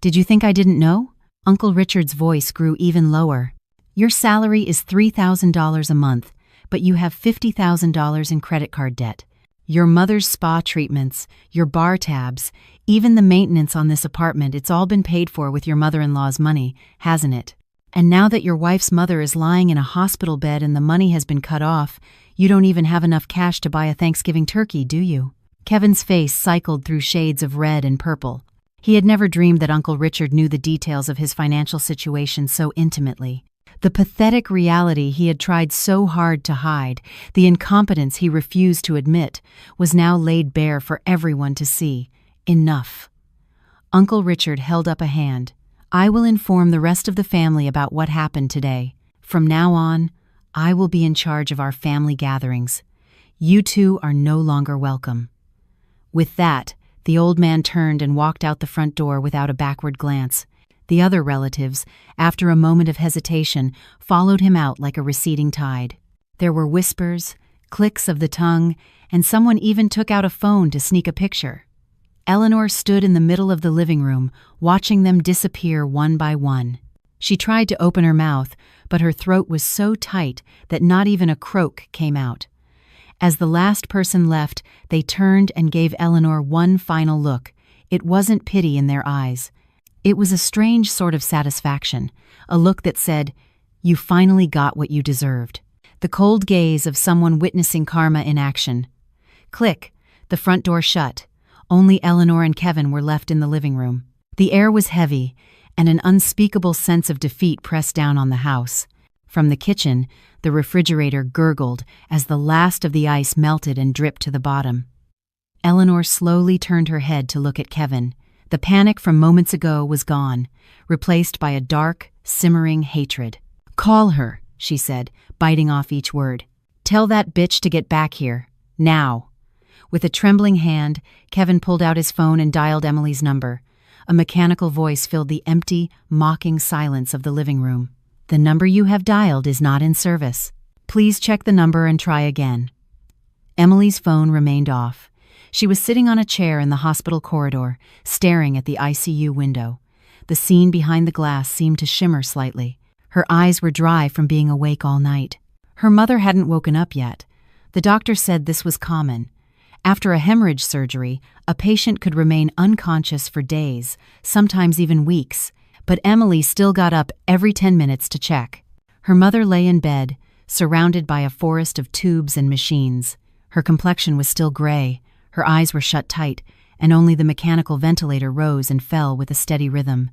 "Did you think I didn't know?" Uncle Richard's voice grew even lower. "Your salary is $3,000 a month, but you have $50,000 in credit card debt. Your mother's spa treatments, your bar tabs, even the maintenance on this apartment, it's all been paid for with your mother-in-law's money, hasn't it? And now that your wife's mother is lying in a hospital bed and the money has been cut off, you don't even have enough cash to buy a Thanksgiving turkey, do you?" Kevin's face cycled through shades of red and purple. He had never dreamed that Uncle Richard knew the details of his financial situation so intimately. The pathetic reality he had tried so hard to hide, the incompetence he refused to admit, was now laid bare for everyone to see. Enough. Uncle Richard held up a hand. "I will inform the rest of the family about what happened today. From now on, I will be in charge of our family gatherings. You two are no longer welcome." With that, the old man turned and walked out the front door without a backward glance. The other relatives, after a moment of hesitation, followed him out like a receding tide. There were whispers, clicks of the tongue, and someone even took out a phone to sneak a picture. Eleanor stood in the middle of the living room, watching them disappear one by one. She tried to open her mouth, but her throat was so tight that not even a croak came out. As the last person left, they turned and gave Eleanor one final look. It wasn't pity in their eyes. It was a strange sort of satisfaction, a look that said, "You finally got what you deserved." The cold gaze of someone witnessing karma in action. Click, the front door shut. Only Eleanor and Kevin were left in the living room. The air was heavy, and an unspeakable sense of defeat pressed down on the house. From the kitchen, the refrigerator gurgled as the last of the ice melted and dripped to the bottom. Eleanor slowly turned her head to look at Kevin. The panic from moments ago was gone, replaced by a dark, simmering hatred. "Call her," she said, biting off each word. "Tell that bitch to get back here. Now." With a trembling hand, Kevin pulled out his phone and dialed Emily's number. A mechanical voice filled the empty, mocking silence of the living room. "The number you have dialed is not in service. Please check the number and try again." Emily's phone remained off. She was sitting on a chair in the hospital corridor, staring at the ICU window. The scene behind the glass seemed to shimmer slightly. Her eyes were dry from being awake all night. Her mother hadn't woken up yet. The doctor said this was common. After a hemorrhage surgery, a patient could remain unconscious for days, sometimes even weeks, but Emily still got up every 10 minutes to check. Her mother lay in bed, surrounded by a forest of tubes and machines. Her complexion was still gray, her eyes were shut tight, and only the mechanical ventilator rose and fell with a steady rhythm.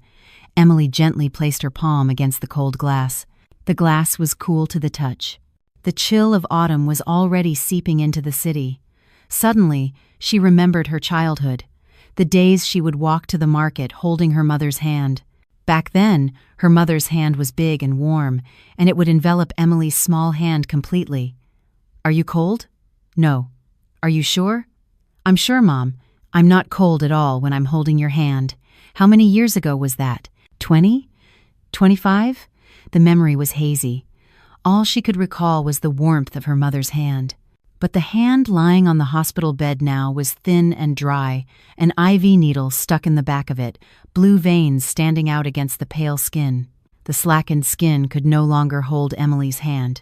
Emily gently placed her palm against the cold glass. The glass was cool to the touch. The chill of autumn was already seeping into the city. Suddenly, she remembered her childhood, the days she would walk to the market holding her mother's hand. Back then, her mother's hand was big and warm, and it would envelop Emily's small hand completely. "Are you cold?" "No." "Are you sure?" "I'm sure, Mom. I'm not cold at all when I'm holding your hand. How many years ago was that? 20? 25? The memory was hazy. All she could recall was the warmth of her mother's hand. But the hand lying on the hospital bed now was thin and dry, an IV needle stuck in the back of it, blue veins standing out against the pale skin. The slackened skin could no longer hold Emily's hand.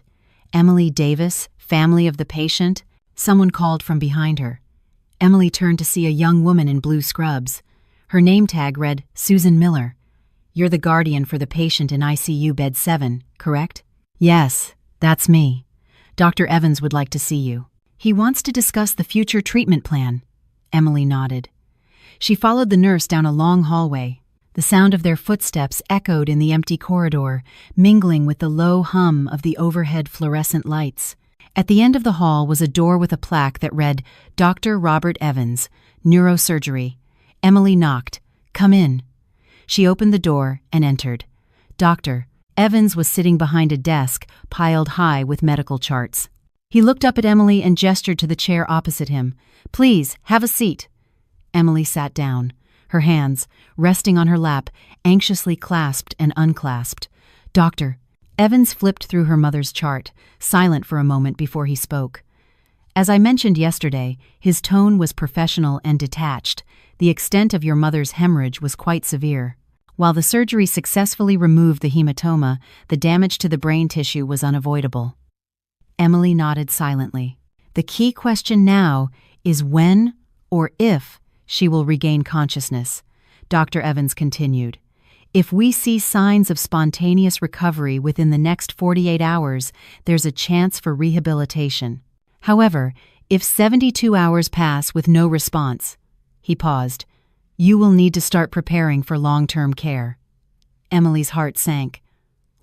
"Emily Davis, family of the patient?" Someone called from behind her. Emily turned to see a young woman in blue scrubs. Her name tag read, "Susan Miller. You're the guardian for the patient in ICU bed 7, correct?" "Yes, that's me. Dr. Evans would like to see you. He wants to discuss the future treatment plan." Emily nodded. She followed the nurse down a long hallway. The sound of their footsteps echoed in the empty corridor, mingling with the low hum of the overhead fluorescent lights. At the end of the hall was a door with a plaque that read, "Dr. Robert Evans, Neurosurgery." Emily knocked. "Come in." She opened the door and entered. Dr. Evans was sitting behind a desk piled high with medical charts. He looked up at Emily and gestured to the chair opposite him. "Please, have a seat." Emily sat down, her hands, resting on her lap, anxiously clasped and unclasped. "Doctor." Evans flipped through her mother's chart, silent for a moment before he spoke. "As I mentioned yesterday, his tone was professional and detached. The extent of your mother's hemorrhage was quite severe. While the surgery successfully removed the hematoma, the damage to the brain tissue was unavoidable." Emily nodded silently. "The key question now is when or if she will regain consciousness," Dr. Evans continued. "If we see signs of spontaneous recovery within the next 48 hours, there's a chance for rehabilitation. However, if 72 hours pass with no response," he paused, "you will need to start preparing for long-term care." Emily's heart sank.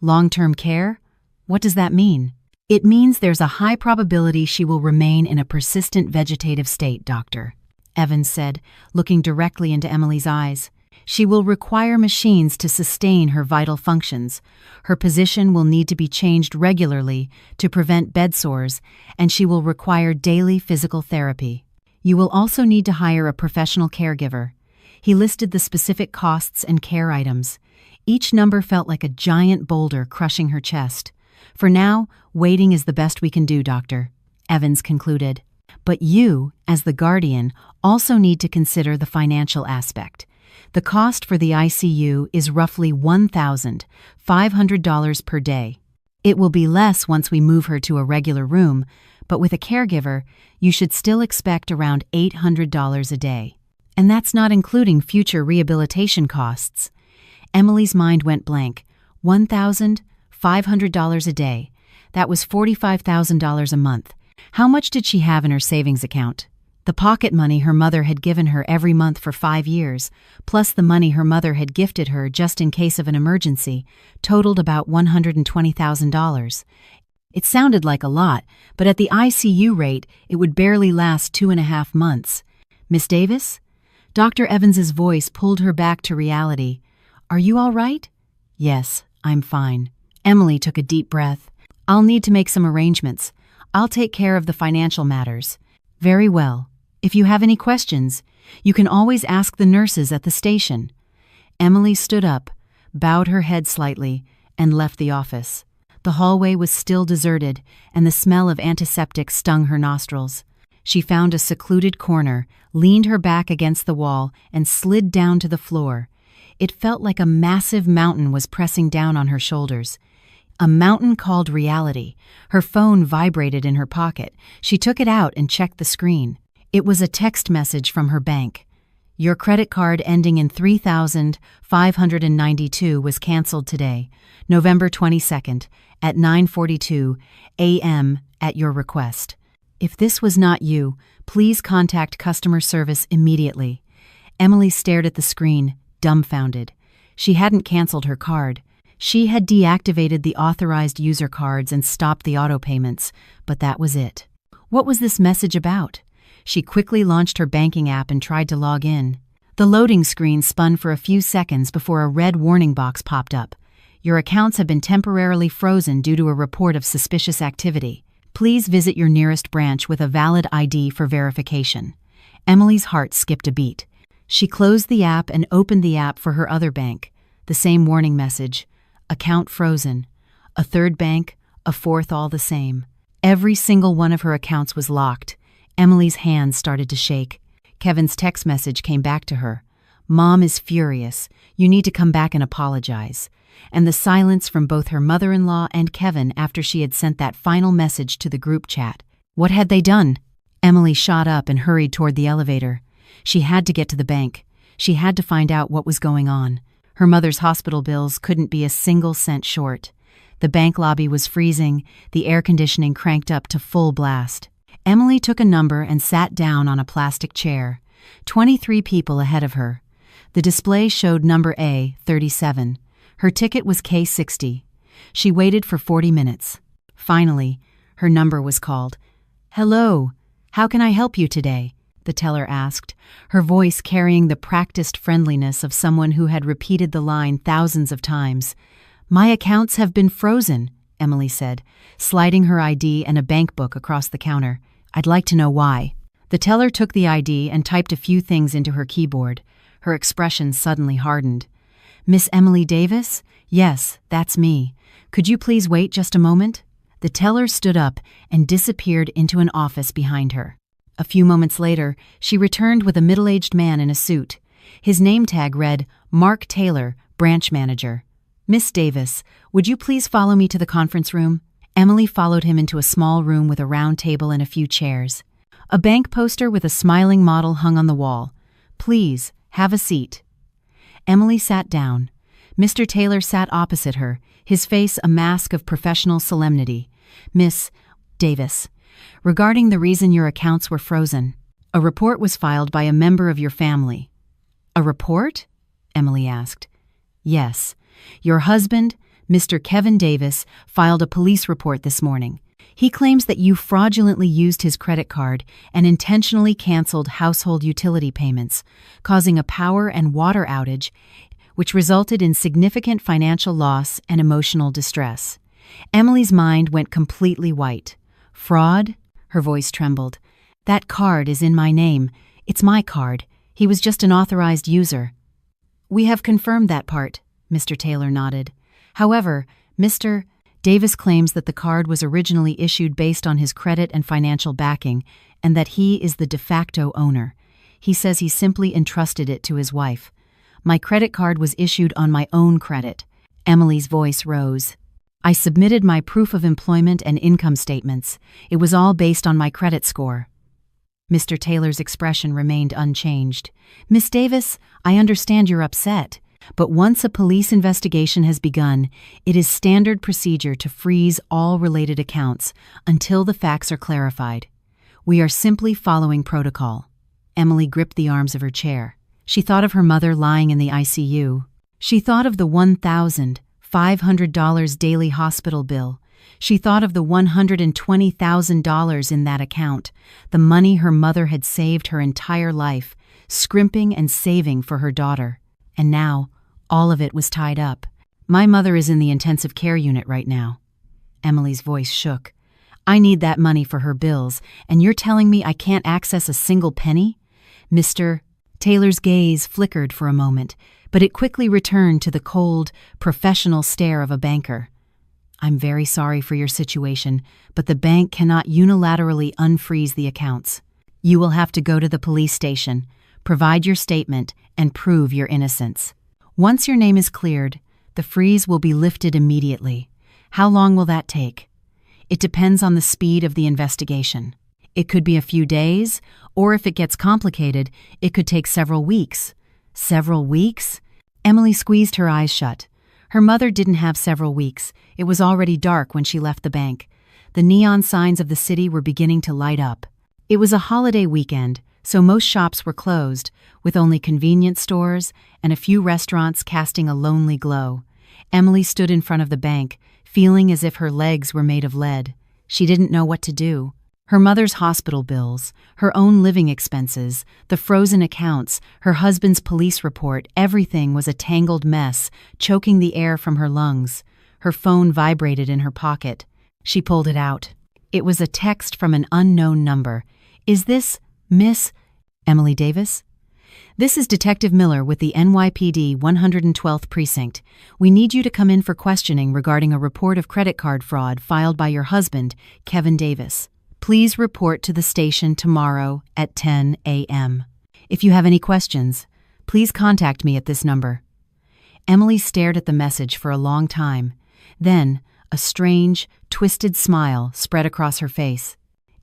"Long-term care? What does that mean?" "It means there's a high probability she will remain in a persistent vegetative state, Doctor," Evans said, looking directly into Emily's eyes. "She will require machines to sustain her vital functions. Her position will need to be changed regularly to prevent bed sores, and she will require daily physical therapy. You will also need to hire a professional caregiver." He listed the specific costs and care items. Each number felt like a giant boulder crushing her chest. "For now, waiting is the best we can do, Doctor," Evans concluded. But you, as the guardian, also need to consider the financial aspect. The cost for the ICU is roughly $1,500 per day. It will be less once we move her to a regular room, but with a caregiver, you should still expect around $800 a day. And that's not including future rehabilitation costs. Emily's mind went blank. $1,500 a day. That was $45,000 a month. How much did she have in her savings account? The pocket money her mother had given her every month for 5 years, plus the money her mother had gifted her just in case of an emergency, totaled about $120,000. It sounded like a lot, but at the ICU rate, it would barely last 2.5 months. Miss Davis? Dr. Evans's voice pulled her back to reality. Are you all right? Yes, I'm fine. Emily took a deep breath. I'll need to make some arrangements. I'll take care of the financial matters. Very well. If you have any questions, you can always ask the nurses at the station. Emily stood up, bowed her head slightly, and left the office. The hallway was still deserted, and the smell of antiseptic stung her nostrils. She found a secluded corner, leaned her back against the wall, and slid down to the floor. It felt like a massive mountain was pressing down on her shoulders. A mountain called reality. Her phone vibrated in her pocket. She took it out and checked the screen. It was a text message from her bank. Your credit card ending in 3,592 was canceled today, November 22nd, at 9:42 a.m. at your request. If this was not you, please contact customer service immediately. Emily stared at the screen, dumbfounded. She hadn't canceled her card. She had deactivated the authorized user cards and stopped the auto payments, but that was it. What was this message about? She quickly launched her banking app and tried to log in. The loading screen spun for a few seconds before a red warning box popped up. Your accounts have been temporarily frozen due to a report of suspicious activity. Please visit your nearest branch with a valid ID for verification. Emily's heart skipped a beat. She closed the app and opened the app for her other bank. The same warning message. Account frozen. A third bank, a fourth, all the same. Every single one of her accounts was locked. Emily's hands started to shake. Kevin's text message came back to her. Mom is furious. You need to come back and apologize. And the silence from both her mother-in-law and Kevin after she had sent that final message to the group chat. What had they done? Emily shot up and hurried toward the elevator. She had to get to the bank. She had to find out what was going on. Her mother's hospital bills couldn't be a single cent short. The bank lobby was freezing, the air conditioning cranked up to full blast. Emily took a number and sat down on a plastic chair. 23 people ahead of her. The display showed number A37. Her ticket was K60. She waited for 40 minutes. Finally, her number was called. Hello, how can I help you today? The teller asked, her voice carrying the practiced friendliness of someone who had repeated the line thousands of times. My accounts have been frozen, Emily said, sliding her ID and a bank book across the counter. I'd like to know why. The teller took the ID and typed a few things into her keyboard. Her expression suddenly hardened. Miss Emily Davis? Yes, that's me. Could you please wait just a moment? The teller stood up and disappeared into an office behind her. A few moments later, she returned with a middle-aged man in a suit. His name tag read, Mark Taylor, Branch Manager. Miss Davis, would you please follow me to the conference room? Emily followed him into a small room with a round table and a few chairs. A bank poster with a smiling model hung on the wall. Please, have a seat. Emily sat down. Mr. Taylor sat opposite her, his face a mask of professional solemnity. Miss Davis, regarding the reason your accounts were frozen, a report was filed by a member of your family. A report? Emily asked. Yes. Your husband, Mr. Kevin Davis, filed a police report this morning. He claims that you fraudulently used his credit card and intentionally canceled household utility payments, causing a power and water outage, which resulted in significant financial loss and emotional distress. Emily's mind went completely white. Fraud? Her voice trembled. That card is in my name. It's my card. He was just an authorized user. We have confirmed that part, Mr. Taylor nodded. However, Mr. Davis claims that the card was originally issued based on his credit and financial backing, and that he is the de facto owner. He says he simply entrusted it to his wife. "My credit card was issued on my own credit." Emily's voice rose. "I submitted my proof of employment and income statements. It was all based on my credit score." Mr. Taylor's expression remained unchanged. "Miss Davis, I understand you're upset, but once a police investigation has begun, it is standard procedure to freeze all related accounts until the facts are clarified. We are simply following protocol." Emily gripped the arms of her chair. She thought of her mother lying in the ICU. She thought of the $1,500 daily hospital bill. She thought of the $120,000 in that account, the money her mother had saved her entire life, scrimping and saving for her daughter. And now, all of it was tied up. "My mother is in the intensive care unit right now." Emily's voice shook. "I need that money for her bills, and you're telling me I can't access a single penny?" Mr. Taylor's gaze flickered for a moment, but it quickly returned to the cold, professional stare of a banker. "I'm very sorry for your situation, but the bank cannot unilaterally unfreeze the accounts. You will have to go to the police station, provide your statement, and prove your innocence. Once your name is cleared, the freeze will be lifted immediately. How long will that take?" "It depends on the speed of the investigation. It could be a few days, or if it gets complicated, it could take several weeks." "Several weeks?" Emily squeezed her eyes shut. Her mother didn't have several weeks. It was already dark when she left the bank. The neon signs of the city were beginning to light up. It was a holiday weekend, so most shops were closed, with only convenience stores and a few restaurants casting a lonely glow. Emily stood in front of the bank, feeling as if her legs were made of lead. She didn't know what to do. Her mother's hospital bills, her own living expenses, the frozen accounts, her husband's police report, everything was a tangled mess, choking the air from her lungs. Her phone vibrated in her pocket. She pulled it out. It was a text from an unknown number. "Is this Miss Emily Davis?" "This is Detective Miller with the NYPD 112th Precinct. We need you to come in for questioning regarding a report of credit card fraud filed by your husband, Kevin Davis. Please report to the station tomorrow at 10 a.m. If you have any questions, please contact me at this number." Emily stared at the message for a long time. Then, a strange, twisted smile spread across her face.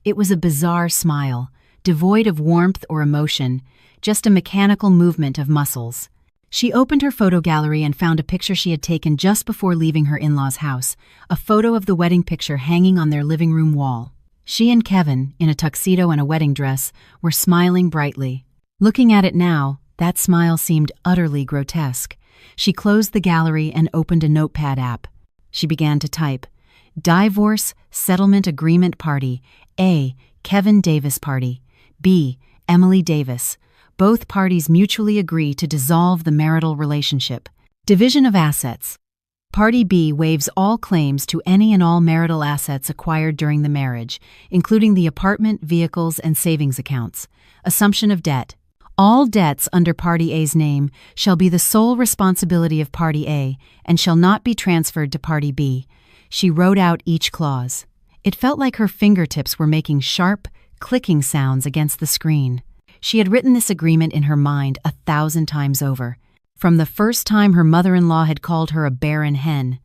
It was a bizarre smile, devoid of warmth or emotion, just a mechanical movement of muscles. She opened her photo gallery and found a picture she had taken just before leaving her in-laws' house, a photo of the wedding picture hanging on their living room wall. She and Kevin, in a tuxedo and a wedding dress, were smiling brightly. Looking at it now, that smile seemed utterly grotesque. She closed the gallery and opened a notepad app. She began to type, "Divorce Settlement Agreement Party. A. Kevin Davis Party. B. Emily Davis. Both parties mutually agree to dissolve the marital relationship. Division of assets. Party B waives all claims to any and all marital assets acquired during the marriage, including the apartment, vehicles, and savings accounts. Assumption of debt. All debts under Party A's name shall be the sole responsibility of Party A and shall not be transferred to Party B." She wrote out each clause. It felt like her fingertips were making sharp, clicking sounds against the screen. She had written this agreement in her mind 1,000 times over. From the first time her mother-in-law had called her a barren hen.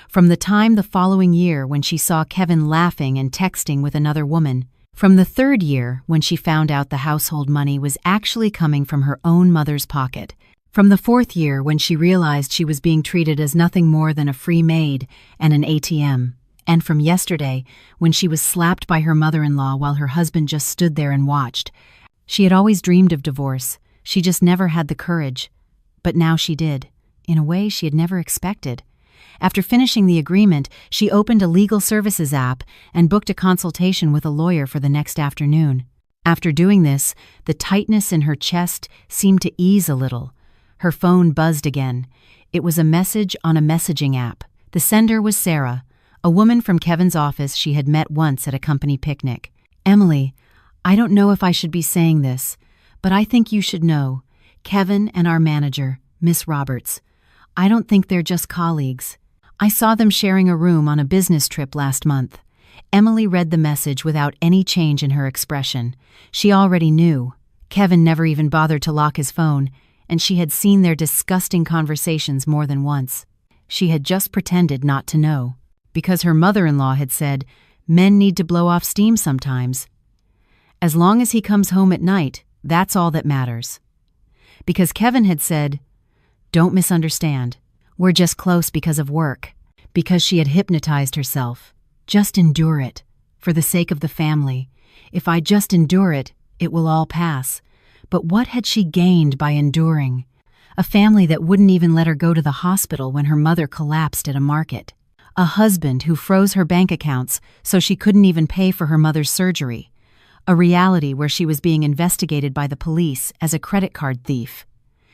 From the time the following year when she saw Kevin laughing and texting with another woman. From the third year when she found out the household money was actually coming from her own mother's pocket. From the fourth year when she realized she was being treated as nothing more than a free maid and an ATM. And from yesterday when she was slapped by her mother-in-law while her husband just stood there and watched. She had always dreamed of divorce. She just never had the courage. But now she did, in a way she had never expected. After finishing the agreement, she opened a legal services app and booked a consultation with a lawyer for the next afternoon. After doing this, the tightness in her chest seemed to ease a little. Her phone buzzed again. It was a message on a messaging app. The sender was Sarah, a woman from Kevin's office she had met once at a company picnic. "Emily, I don't know if I should be saying this, but I think you should know. Kevin and our manager, Miss Roberts. I don't think they're just colleagues. I saw them sharing a room on a business trip last month. Emily read the message without any change in her expression. She already knew. Kevin never even bothered to lock his phone, and she had seen their disgusting conversations more than once. She had just pretended not to know, because her mother-in-law had said, "Men need to blow off steam sometimes. As long as he comes home at night, that's all that matters." Because Kevin had said, "Don't misunderstand. We're just close because of work." Because she had hypnotized herself. Just endure it, for the sake of the family. If I just endure it, it will all pass. But what had she gained by enduring? A family that wouldn't even let her go to the hospital when her mother collapsed at a market. A husband who froze her bank accounts so she couldn't even pay for her mother's surgery. A reality where she was being investigated by the police as a credit card thief.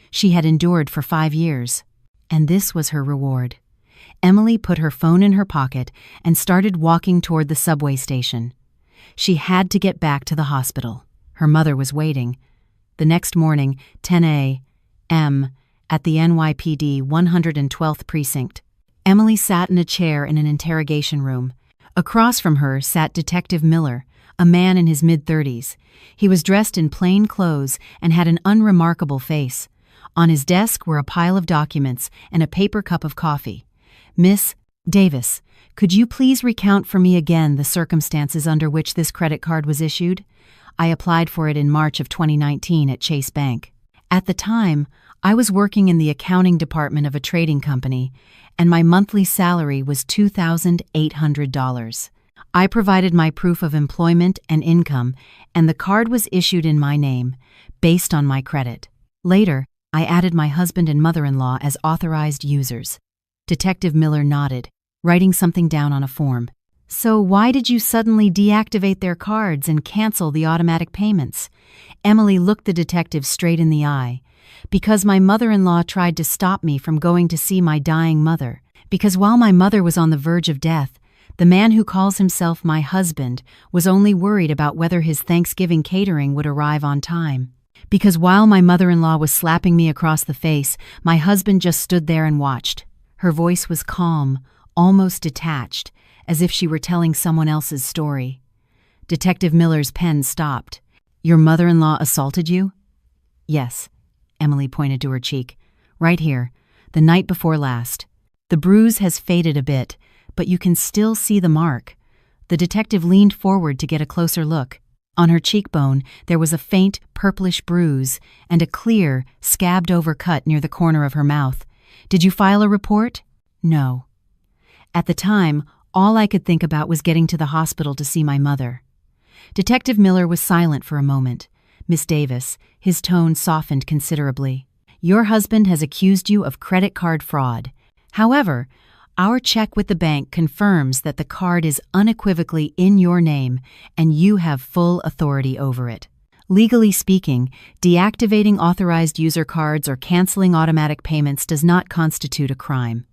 She had endured for 5 years. And this was her reward. Emily put her phone in her pocket and started walking toward the subway station. She had to get back to the hospital. Her mother was waiting. The next morning, 10 a.m., at the NYPD 112th Precinct. Emily sat in a chair in an interrogation room. Across from her sat Detective Miller, a man in his mid-30s. He was dressed in plain clothes and had an unremarkable face. On his desk were a pile of documents and a paper cup of coffee. "Miss Davis, could you please recount for me again the circumstances under which this credit card was issued? I applied for it in March of 2019 at Chase Bank. At the time, I was working in the accounting department of a trading company, and my monthly salary was $2,800. I provided my proof of employment and income, and the card was issued in my name, based on my credit. Later, I added my husband and mother-in-law as authorized users." Detective Miller nodded, writing something down on a form. "So why did you suddenly deactivate their cards and cancel the automatic payments?" Emily looked the detective straight in the eye. "Because my mother-in-law tried to stop me from going to see my dying mother. Because while my mother was on the verge of death, the man who calls himself my husband was only worried about whether his Thanksgiving catering would arrive on time. Because while my mother-in-law was slapping me across the face, my husband just stood there and watched." Her voice was calm, almost detached, as if she were telling someone else's story. Detective Miller's pen stopped. "Your mother-in-law assaulted you?" "Yes." Emily pointed to her cheek. "Right here, the night before last. The bruise has faded a bit, but you can still see the mark." The detective leaned forward to get a closer look. On her cheekbone, there was a faint, purplish bruise and a clear, scabbed-over cut near the corner of her mouth. "Did you file a report?" "No." "At the time, all I could think about was getting to the hospital to see my mother." Detective Miller was silent for a moment. "Miss Davis," his tone softened considerably, "your husband has accused you of credit card fraud. However, our check with the bank confirms that the card is unequivocally in your name and you have full authority over it. Legally speaking, deactivating authorized user cards or canceling automatic payments does not constitute a crime."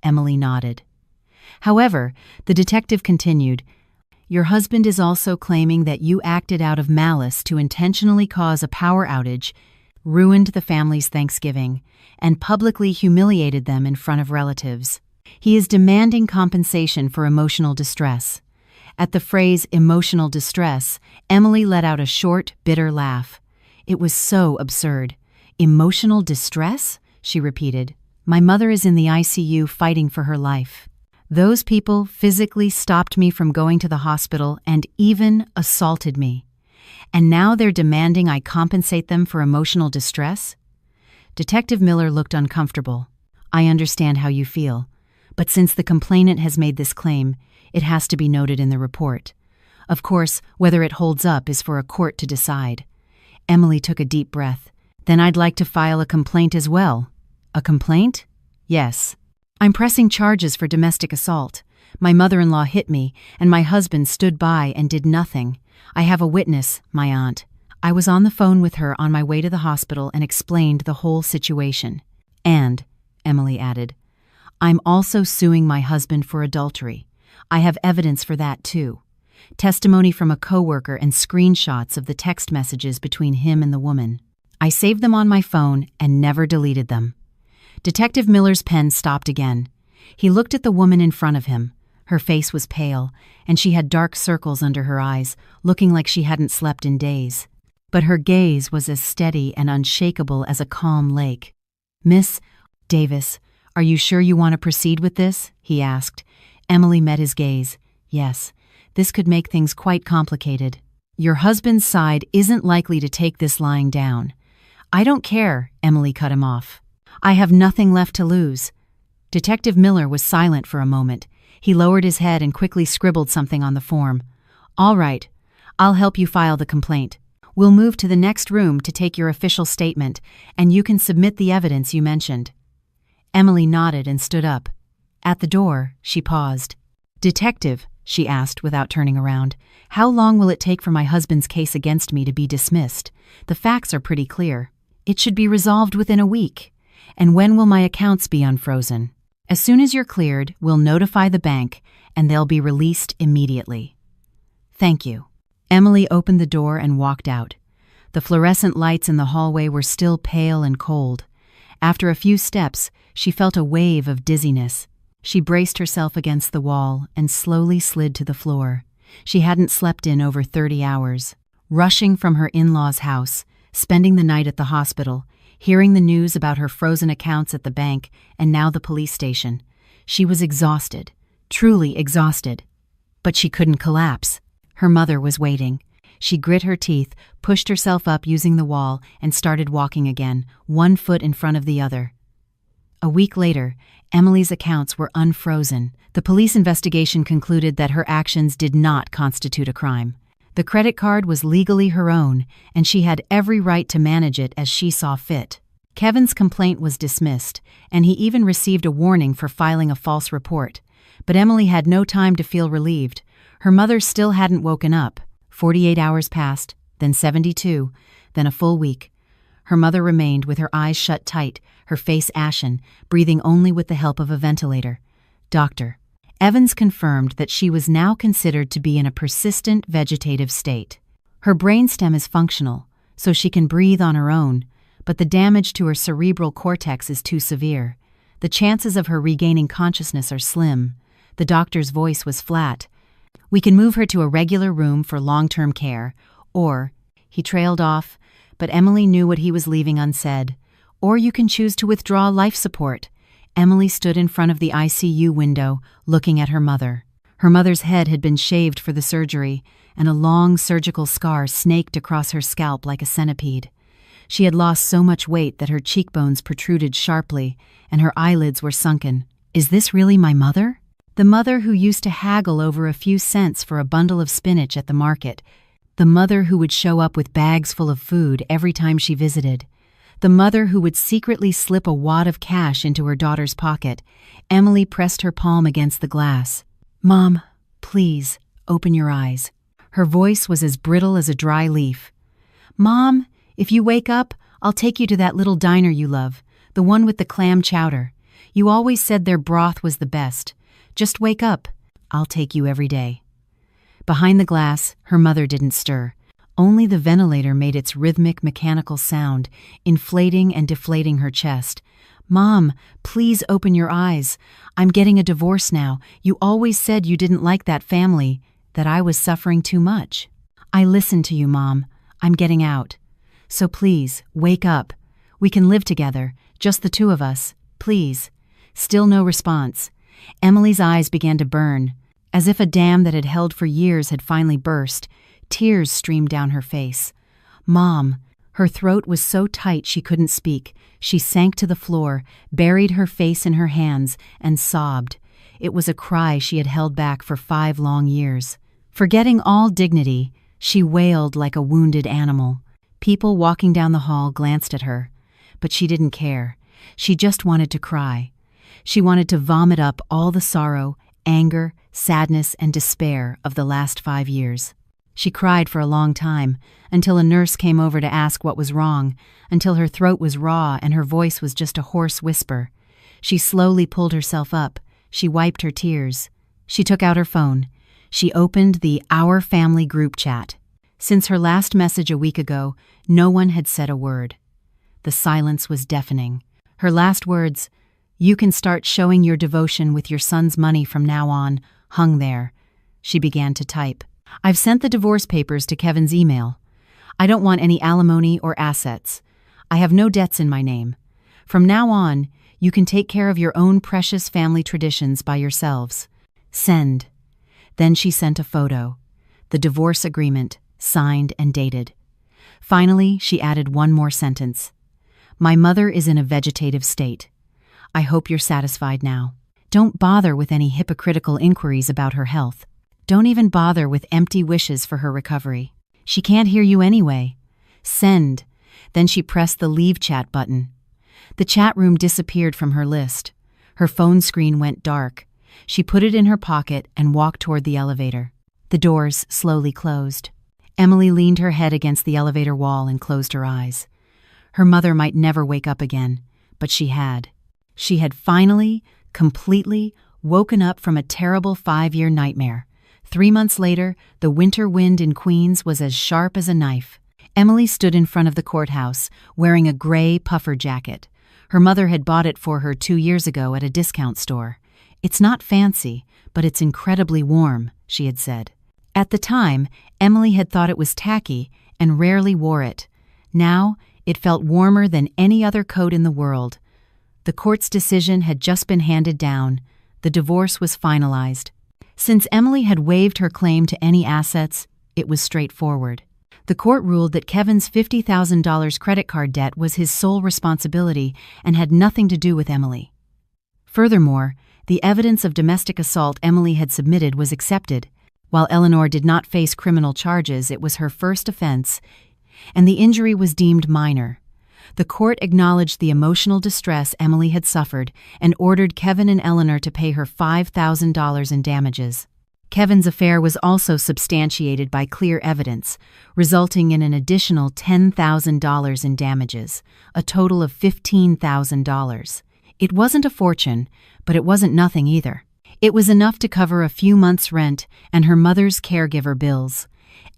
Emily nodded. "However," the detective continued, "your husband is also claiming that you acted out of malice to intentionally cause a power outage, ruined the family's Thanksgiving, and publicly humiliated them in front of relatives. He is demanding compensation for emotional distress." At the phrase emotional distress, Emily let out a short, bitter laugh. It was so absurd. "Emotional distress?" she repeated. "My mother is in the ICU fighting for her life. Those people physically stopped me from going to the hospital and even assaulted me. And now they're demanding I compensate them for emotional distress?" Detective Miller looked uncomfortable. "I understand how you feel, but since the complainant has made this claim, it has to be noted in the report. Of course, whether it holds up is for a court to decide." Emily took a deep breath. "Then I'd like to file a complaint as well." "A complaint?" "Yes. I'm pressing charges for domestic assault. My mother-in-law hit me, and my husband stood by and did nothing. I have a witness, my aunt. I was on the phone with her on my way to the hospital and explained the whole situation. And," Emily added, "I'm also suing my husband for adultery. I have evidence for that too. Testimony from a coworker and screenshots of the text messages between him and the woman. I saved them on my phone and never deleted them." Detective Miller's pen stopped again. He looked at the woman in front of him. Her face was pale, and she had dark circles under her eyes, looking like she hadn't slept in days. But her gaze was as steady and unshakable as a calm lake. "Miss Davis, are you sure you want to proceed with this?" he asked. Emily met his gaze. "Yes, this could make things quite complicated. Your husband's side isn't likely to take this lying down." "I don't care," Emily cut him off. "I have nothing left to lose." Detective Miller was silent for a moment. He lowered his head and quickly scribbled something on the form. "All right, I'll help you file the complaint. We'll move to the next room to take your official statement, and you can submit the evidence you mentioned." Emily nodded and stood up. At the door, she paused. "Detective," she asked without turning around, "how long will it take for my husband's case against me to be dismissed? The facts are pretty clear. It should be resolved within a week. And when will my accounts be unfrozen? As soon as you're cleared, we'll notify the bank, and they'll be released immediately." "Thank you." Emily opened the door and walked out. The fluorescent lights in the hallway were still pale and cold. After a few steps, she felt a wave of dizziness. She braced herself against the wall and slowly slid to the floor. She hadn't slept in over 30 hours. Rushing from her in-laws' house, spending the night at the hospital, hearing the news about her frozen accounts at the bank and now the police station. She was exhausted, truly exhausted. But she couldn't collapse. Her mother was waiting. She grit her teeth, pushed herself up using the wall, and started walking again, one foot in front of the other. A week later, Emily's accounts were unfrozen. The police investigation concluded that her actions did not constitute a crime. The credit card was legally her own, and she had every right to manage it as she saw fit. Kevin's complaint was dismissed, and he even received a warning for filing a false report. But Emily had no time to feel relieved. Her mother still hadn't woken up. 48 hours passed, then 72, then a full week. Her mother remained with her eyes shut tight, her face ashen, breathing only with the help of a ventilator. Dr. Evans confirmed that she was now considered to be in a persistent vegetative state. Her brainstem is functional, so she can breathe on her own, but the damage to her cerebral cortex is too severe. The chances of her regaining consciousness are slim. The doctor's voice was flat. "We can move her to a regular room for long-term care, or," he trailed off, but Emily knew what he was leaving unsaid, "or you can choose to withdraw life support." Emily stood in front of the ICU window, looking at her mother. Her mother's head had been shaved for the surgery, and a long surgical scar snaked across her scalp like a centipede. She had lost so much weight that her cheekbones protruded sharply, and her eyelids were sunken. "Is this really my mother?" The mother who used to haggle over a few cents for a bundle of spinach at the market. The mother who would show up with bags full of food every time she visited. The mother who would secretly slip a wad of cash into her daughter's pocket. Emily pressed her palm against the glass. "Mom, please, open your eyes." Her voice was as brittle as a dry leaf. "Mom, if you wake up, I'll take you to that little diner you love, the one with the clam chowder. You always said their broth was the best. Just wake up. I'll take you every day." Behind the glass, her mother didn't stir. Only the ventilator made its rhythmic mechanical sound, inflating and deflating her chest. "Mom, please open your eyes. I'm getting a divorce now. You always said you didn't like that family, that I was suffering too much." "I listened to you, Mom. I'm getting out. So please, wake up. We can live together, just the two of us. Please." Still no response. Emily's eyes began to burn. As if a dam that had held for years had finally burst, tears streamed down her face. "Mom." Her throat was so tight she couldn't speak. She sank to the floor, buried her face in her hands, and sobbed. It was a cry she had held back for 5 long years. Forgetting all dignity, she wailed like a wounded animal. People walking down the hall glanced at her, but she didn't care. She just wanted to cry. She wanted to vomit up all the sorrow, anger, sadness, and despair of the last 5 years. She cried for a long time, until a nurse came over to ask what was wrong, until her throat was raw and her voice was just a hoarse whisper. She slowly pulled herself up. She wiped her tears. She took out her phone. She opened the Our Family group chat. Since her last message a week ago, no one had said a word. The silence was deafening. Her last words, You can start showing your devotion with your son's money from now on, hung there. She began to type. I've sent the divorce papers to Kevin's email. I don't want any alimony or assets. I have no debts in my name. From now on, you can take care of your own precious family traditions by yourselves. Send. Then she sent a photo. The divorce agreement, signed and dated. Finally, she added one more sentence. My mother is in a vegetative state. I hope you're satisfied now. Don't bother with any hypocritical inquiries about her health. Don't even bother with empty wishes for her recovery. She can't hear you anyway. Send. Then she pressed the Leave Chat button. The chat room disappeared from her list. Her phone screen went dark. She put it in her pocket and walked toward the elevator. The doors slowly closed. Emily leaned her head against the elevator wall and closed her eyes. Her mother might never wake up again, but she had. She had finally, completely, woken up from a terrible 5-year nightmare. 3 months later, the winter wind in Queens was as sharp as a knife. Emily stood in front of the courthouse, wearing a gray puffer jacket. Her mother had bought it for her 2 years ago at a discount store. It's not fancy, but it's incredibly warm, she had said. At the time, Emily had thought it was tacky and rarely wore it. Now, it felt warmer than any other coat in the world. The court's decision had just been handed down. The divorce was finalized. Since Emily had waived her claim to any assets, it was straightforward. The court ruled that Kevin's $50,000 credit card debt was his sole responsibility and had nothing to do with Emily. Furthermore, the evidence of domestic assault Emily had submitted was accepted. While Eleanor did not face criminal charges, it was her first offense, and the injury was deemed minor. The court acknowledged the emotional distress Emily had suffered and ordered Kevin and Eleanor to pay her $5,000 in damages. Kevin's affair was also substantiated by clear evidence, resulting in an additional $10,000 in damages, a total of $15,000. It wasn't a fortune, but it wasn't nothing either. It was enough to cover a few months' rent and her mother's caregiver bills.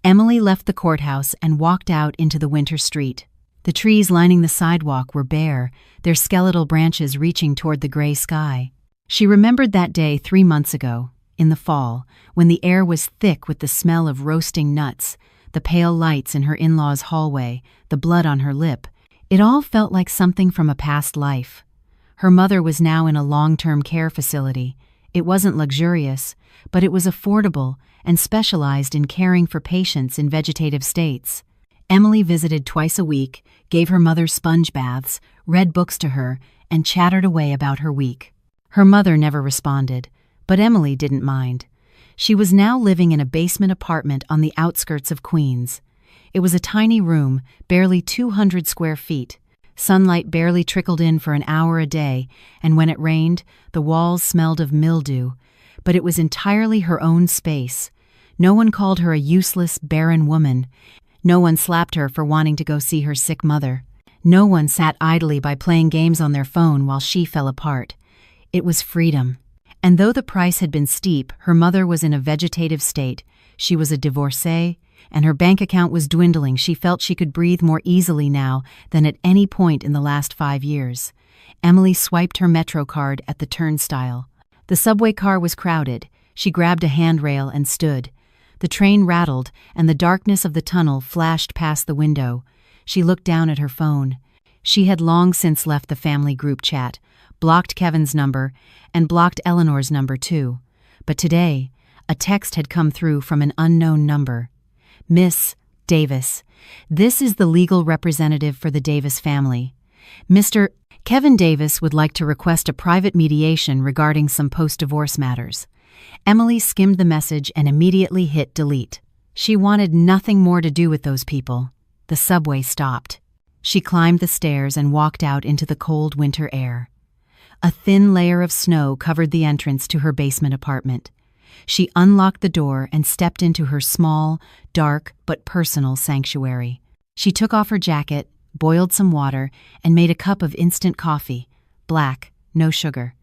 Emily left the courthouse and walked out into the winter street. The trees lining the sidewalk were bare, their skeletal branches reaching toward the gray sky. She remembered that day 3 months ago, in the fall, when the air was thick with the smell of roasting nuts, the pale lights in her in-laws' hallway, the blood on her lip. It all felt like something from a past life. Her mother was now in a long-term care facility. It wasn't luxurious, but it was affordable and specialized in caring for patients in vegetative states. Emily visited twice a week, gave her mother sponge baths, read books to her, and chattered away about her week. Her mother never responded, but Emily didn't mind. She was now living in a basement apartment on the outskirts of Queens. It was a tiny room, barely 200 square feet. Sunlight barely trickled in for an hour a day, and when it rained, the walls smelled of mildew. But it was entirely her own space. No one called her a useless, barren woman. No one slapped her for wanting to go see her sick mother. No one sat idly by playing games on their phone while she fell apart. It was freedom. And though the price had been steep, her mother was in a vegetative state. She was a divorcee, and her bank account was dwindling. She felt she could breathe more easily now than at any point in the last 5 years. Emily swiped her Metro card at the turnstile. The subway car was crowded. She grabbed a handrail and stood. The train rattled, and the darkness of the tunnel flashed past the window. She looked down at her phone. She had long since left the family group chat, blocked Kevin's number, and blocked Eleanor's number too. But today, a text had come through from an unknown number. Miss Davis, this is the legal representative for the Davis family. Mr. Kevin Davis would like to request a private mediation regarding some post-divorce matters. Emily skimmed the message and immediately hit delete. She wanted nothing more to do with those people. The subway stopped. She climbed the stairs and walked out into the cold winter air. A thin layer of snow covered the entrance to her basement apartment. She unlocked the door and stepped into her small, dark, but personal sanctuary. She took off her jacket, boiled some water, and made a cup of instant coffee, black, no sugar.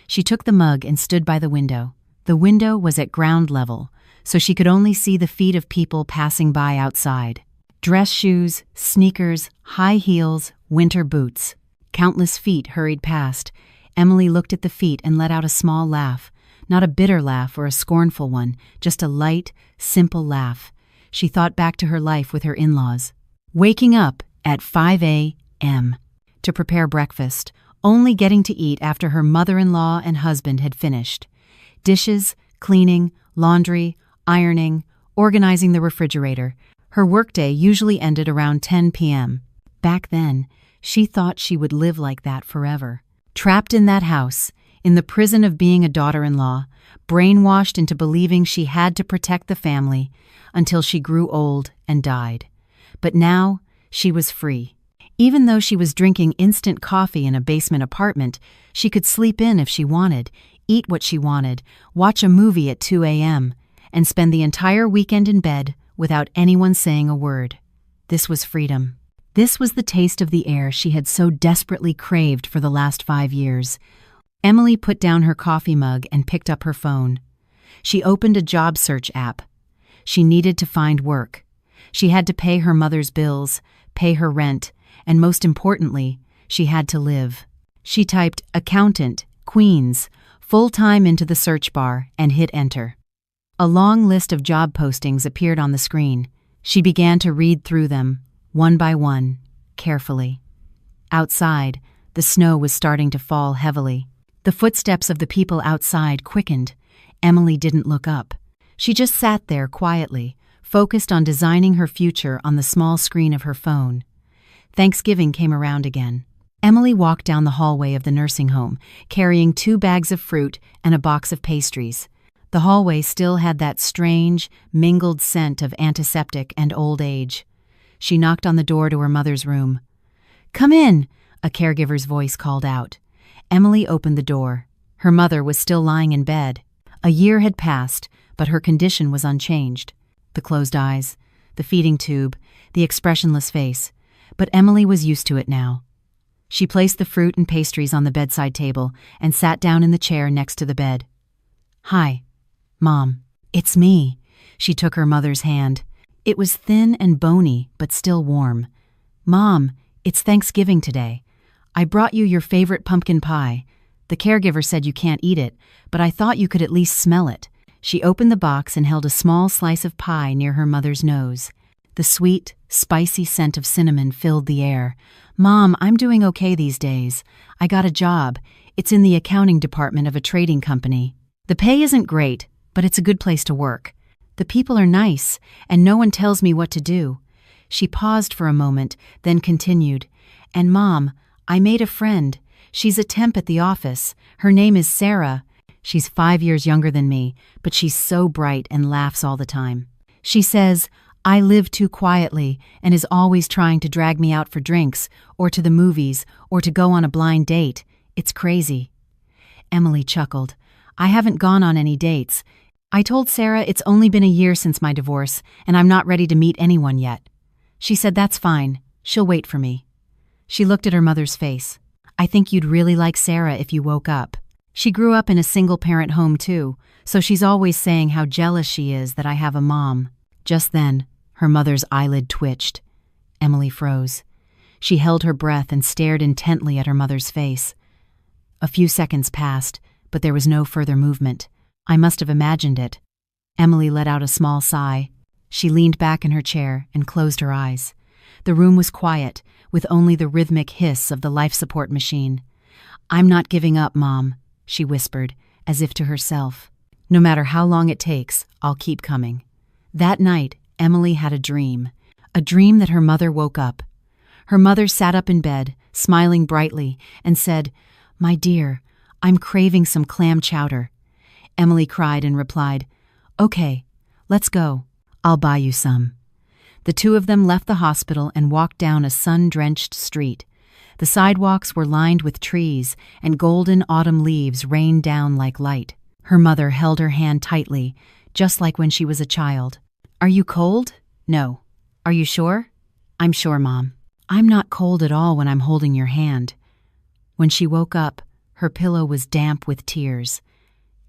She took the mug and stood by the window. The window was at ground level, so she could only see the feet of people passing by outside. Dress shoes, sneakers, high heels, winter boots. Countless feet hurried past, Emily looked at the feet and let out a small laugh, not a bitter laugh or a scornful one, just a light, simple laugh. She thought back to her life with her in-laws. Waking up at 5 a.m. to prepare breakfast, only getting to eat after her mother-in-law and husband had finished. Dishes, cleaning, laundry, ironing, organizing the refrigerator. Her workday usually ended around 10 p.m. Back then, she thought she would live like that forever. Trapped in that house, in the prison of being a daughter-in-law, brainwashed into believing she had to protect the family until she grew old and died. But now, she was free. Even though she was drinking instant coffee in a basement apartment, she could sleep in if she wanted, eat what she wanted, watch a movie at 2 a.m., and spend the entire weekend in bed without anyone saying a word. This was freedom. This was the taste of the air she had so desperately craved for the last 5 years. Emily put down her coffee mug and picked up her phone. She opened a job search app. She needed to find work. She had to pay her mother's bills, pay her rent, and most importantly, she had to live. She typed accountant, Queens, full-time into the search bar and hit enter. A long list of job postings appeared on the screen. She began to read through them, one by one, carefully. Outside, the snow was starting to fall heavily. The footsteps of the people outside quickened. Emily didn't look up. She just sat there quietly, focused on designing her future on the small screen of her phone. Thanksgiving came around again. Emily walked down the hallway of the nursing home, carrying 2 bags of fruit and a box of pastries. The hallway still had that strange, mingled scent of antiseptic and old age. She knocked on the door to her mother's room. "Come in," a caregiver's voice called out. Emily opened the door. Her mother was still lying in bed. A year had passed, but her condition was unchanged. The closed eyes, the feeding tube, the expressionless face. But Emily was used to it now. She placed the fruit and pastries on the bedside table and sat down in the chair next to the bed. "Hi, Mom. It's me." She took her mother's hand. It was thin and bony, but still warm. "Mom, it's Thanksgiving today. I brought you your favorite pumpkin pie. The caregiver said you can't eat it, but I thought you could at least smell it." She opened the box and held a small slice of pie near her mother's nose. The sweet, spicy scent of cinnamon filled the air. "Mom, I'm doing okay these days. I got a job. It's in the accounting department of a trading company. The pay isn't great, but it's a good place to work. The people are nice, and no one tells me what to do." She paused for a moment, then continued, "And Mom, I made a friend. She's a temp at the office. Her name is Sarah. She's 5 years younger than me, but she's so bright and laughs all the time. She says, I live too quietly and is always trying to drag me out for drinks, or to the movies, or to go on a blind date. It's crazy." Emily chuckled. "I haven't gone on any dates. I told Sarah it's only been a year since my divorce, and I'm not ready to meet anyone yet. She said that's fine. She'll wait for me." She looked at her mother's face. "I think you'd really like Sarah if you woke up. She grew up in a single-parent home too, so she's always saying how jealous she is that I have a mom." Just then, her mother's eyelid twitched. Emily froze. She held her breath and stared intently at her mother's face. A few seconds passed, but there was no further movement. "I must have imagined it." Emily let out a small sigh. She leaned back in her chair and closed her eyes. The room was quiet, with only the rhythmic hiss of the life support machine. "I'm not giving up, Mom," she whispered, as if to herself. "No matter how long it takes, I'll keep coming." That night, Emily had a dream that her mother woke up. Her mother sat up in bed, smiling brightly, and said, "My dear, I'm craving some clam chowder." Emily cried and replied, "Okay, let's go. I'll buy you some." The two of them left the hospital and walked down a sun-drenched street. The sidewalks were lined with trees, and golden autumn leaves rained down like light. Her mother held her hand tightly, just like when she was a child. "Are you cold?" "No." "Are you sure?" "I'm sure, Mom." "I'm not cold at all when I'm holding your hand." When she woke up, her pillow was damp with tears.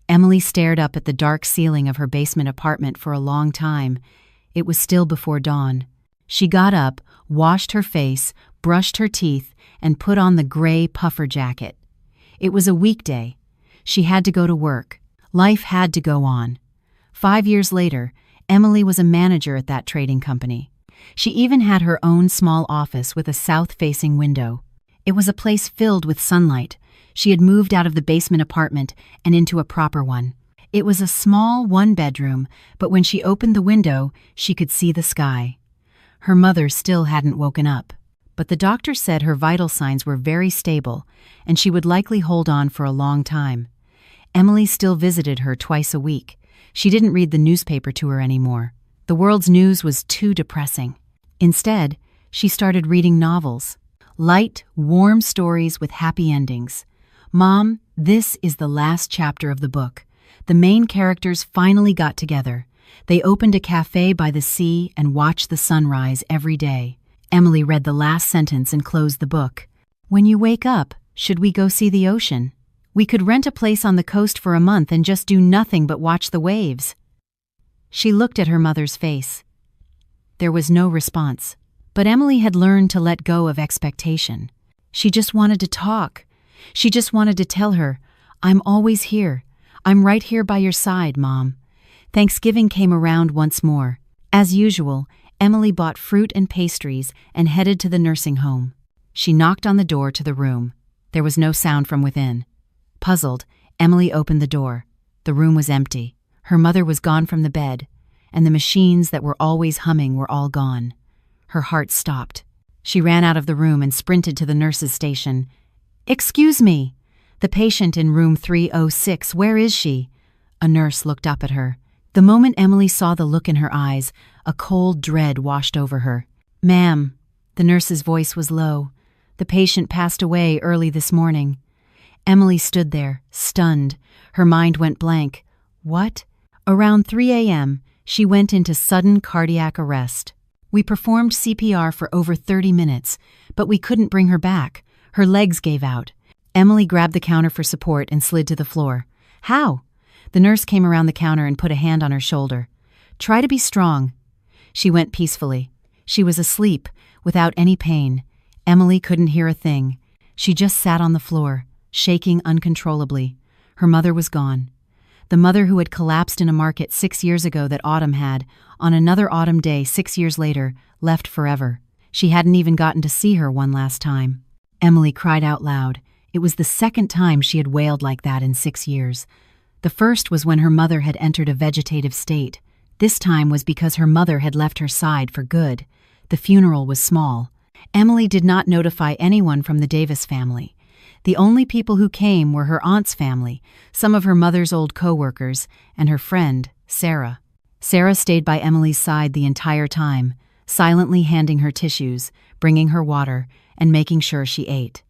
Emily stared up at the dark ceiling of her basement apartment for a long time. It was still before dawn. She got up, washed her face, brushed her teeth, and put on the gray puffer jacket. It was a weekday. She had to go to work. Life had to go on. 5 years later, Emily was a manager at that trading company. She even had her own small office with a south-facing window. It was a place filled with sunlight. She had moved out of the basement apartment and into a proper one. It was a small one-bedroom, but when she opened the window, she could see the sky. Her mother still hadn't woken up, but the doctor said her vital signs were very stable, and she would likely hold on for a long time. Emily still visited her twice a week. She didn't read the newspaper to her anymore. The world's news was too depressing. Instead, she started reading novels. Light, warm stories with happy endings. "Mom, this is the last chapter of the book. The main characters finally got together. They opened a cafe by the sea and watched the sunrise every day." Emily read the last sentence and closed the book. "When you wake up, should we go see the ocean? We could rent a place on the coast for a month and just do nothing but watch the waves." She looked at her mother's face. There was no response, but Emily had learned to let go of expectation. She just wanted to talk. She just wanted to tell her, "I'm always here. I'm right here by your side, Mom." Thanksgiving came around once more. As usual, Emily bought fruit and pastries and headed to the nursing home. She knocked on the door to the room. There was no sound from within. Puzzled, Emily opened the door. The room was empty. Her mother was gone from the bed, and the machines that were always humming were all gone. Her heart stopped. She ran out of the room and sprinted to the nurse's station. "Excuse me. The patient in room 306, where is she?" A nurse looked up at her. The moment Emily saw the look in her eyes, a cold dread washed over her. "Ma'am," the nurse's voice was low, "the patient passed away early this morning." Emily stood there, stunned. Her mind went blank. What? Around 3 a.m., she went into sudden cardiac arrest. We performed CPR for over 30 minutes, but we couldn't bring her back. Her legs gave out. Emily grabbed the counter for support and slid to the floor. "How?" The nurse came around the counter and put a hand on her shoulder. "Try to be strong." She went peacefully. She was asleep, without any pain. Emily couldn't hear a thing. She just sat on the floor, shaking uncontrollably. Her mother was gone. The mother who had collapsed in a market 6 years ago that Autumn had, on another autumn day 6 years later, left forever. She hadn't even gotten to see her one last time. Emily cried out loud. It was the second time she had wailed like that in 6 years. The first was when her mother had entered a vegetative state. This time was because her mother had left her side for good. The funeral was small. Emily did not notify anyone from the Davis family. The only people who came were her aunt's family, some of her mother's old co-workers, and her friend, Sarah. Sarah stayed by Emily's side the entire time, silently handing her tissues, bringing her water, and making sure she ate.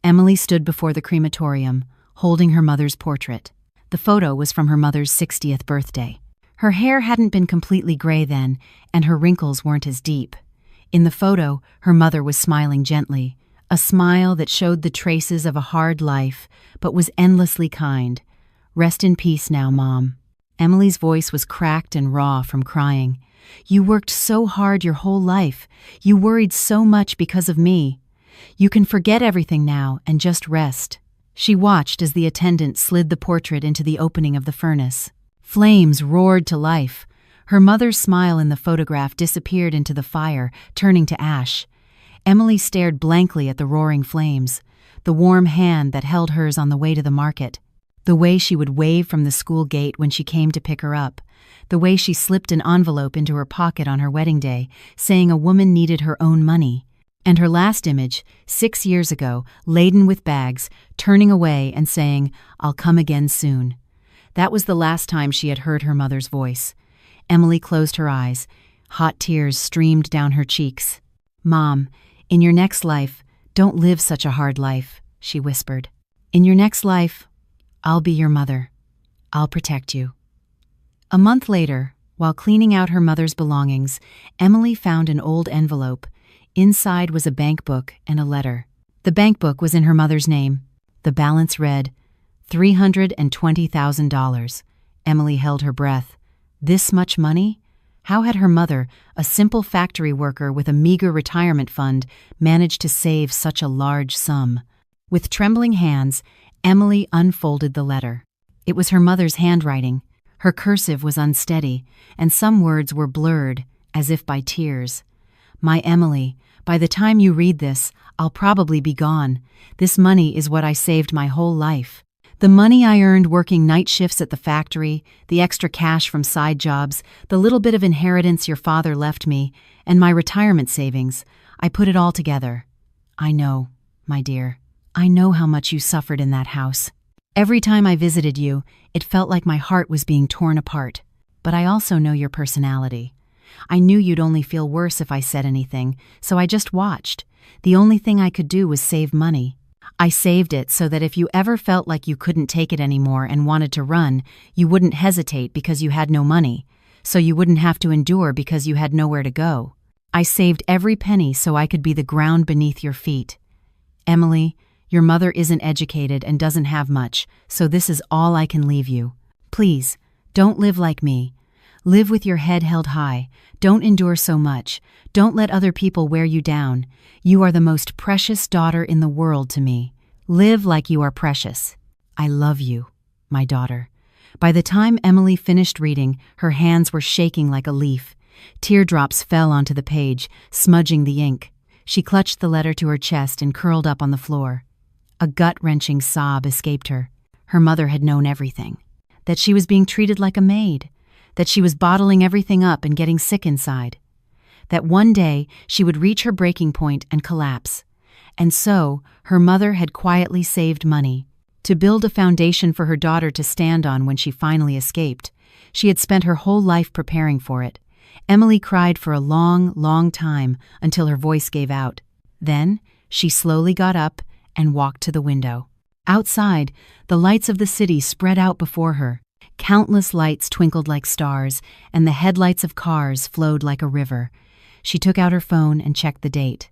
Emily stood before the crematorium, holding her mother's portrait. The photo was from her mother's 60th birthday. Her hair hadn't been completely gray then, and her wrinkles weren't as deep. In the photo, her mother was smiling gently, a smile that showed the traces of a hard life, but was endlessly kind. "Rest in peace now, Mom." Emily's voice was cracked and raw from crying. "You worked so hard your whole life. You worried so much because of me. You can forget everything now and just rest." She watched as the attendant slid the portrait into the opening of the furnace. Flames roared to life. Her mother's smile in the photograph disappeared into the fire, turning to ash. Emily stared blankly at the roaring flames, the warm hand that held hers on the way to the market, the way she would wave from the school gate when she came to pick her up, the way she slipped an envelope into her pocket on her wedding day, saying a woman needed her own money. And her last image, 6 years ago, laden with bags, turning away and saying, "I'll come again soon." That was the last time she had heard her mother's voice. Emily closed her eyes. Hot tears streamed down her cheeks. "Mom, in your next life, don't live such a hard life," she whispered. "In your next life, I'll be your mother. I'll protect you." A month later, while cleaning out her mother's belongings, Emily found an old envelope. Inside was a bank book and a letter. The bank book was in her mother's name. The balance read, $320,000. Emily held her breath. This much money? How had her mother, a simple factory worker with a meager retirement fund, managed to save such a large sum? With trembling hands, Emily unfolded the letter. It was her mother's handwriting. Her cursive was unsteady, and some words were blurred, as if by tears. "My Emily, by the time you read this, I'll probably be gone. This money is what I saved my whole life. The money I earned working night shifts at the factory, the extra cash from side jobs, the little bit of inheritance your father left me, and my retirement savings, I put it all together. I know, my dear, I know how much you suffered in that house. Every time I visited you, it felt like my heart was being torn apart. But I also know your personality. I knew you'd only feel worse if I said anything, so I just watched. The only thing I could do was save money. I saved it so that if you ever felt like you couldn't take it anymore and wanted to run, you wouldn't hesitate because you had no money, so you wouldn't have to endure because you had nowhere to go. I saved every penny so I could be the ground beneath your feet. Emily, your mother isn't educated and doesn't have much, so this is all I can leave you. Please, don't live like me. Live with your head held high. Don't endure so much. Don't let other people wear you down. You are the most precious daughter in the world to me. Live like you are precious. I love you, my daughter." By the time Emily finished reading, her hands were shaking like a leaf. Teardrops fell onto the page, smudging the ink. She clutched the letter to her chest and curled up on the floor. A gut-wrenching sob escaped her. Her mother had known everything. That she was being treated like a maid. That she was bottling everything up and getting sick inside. That one day she would reach her breaking point and collapse. And so, her mother had quietly saved money to build a foundation for her daughter to stand on when she finally escaped. She had spent her whole life preparing for it. Emily cried for a long, long time until her voice gave out. Then, she slowly got up and walked to the window. Outside, the lights of the city spread out before her. Countless lights twinkled like stars, and the headlights of cars flowed like a river. She took out her phone and checked the date.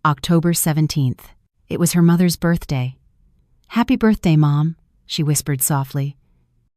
October 17th. It was her mother's birthday. "Happy birthday, Mom," she whispered softly.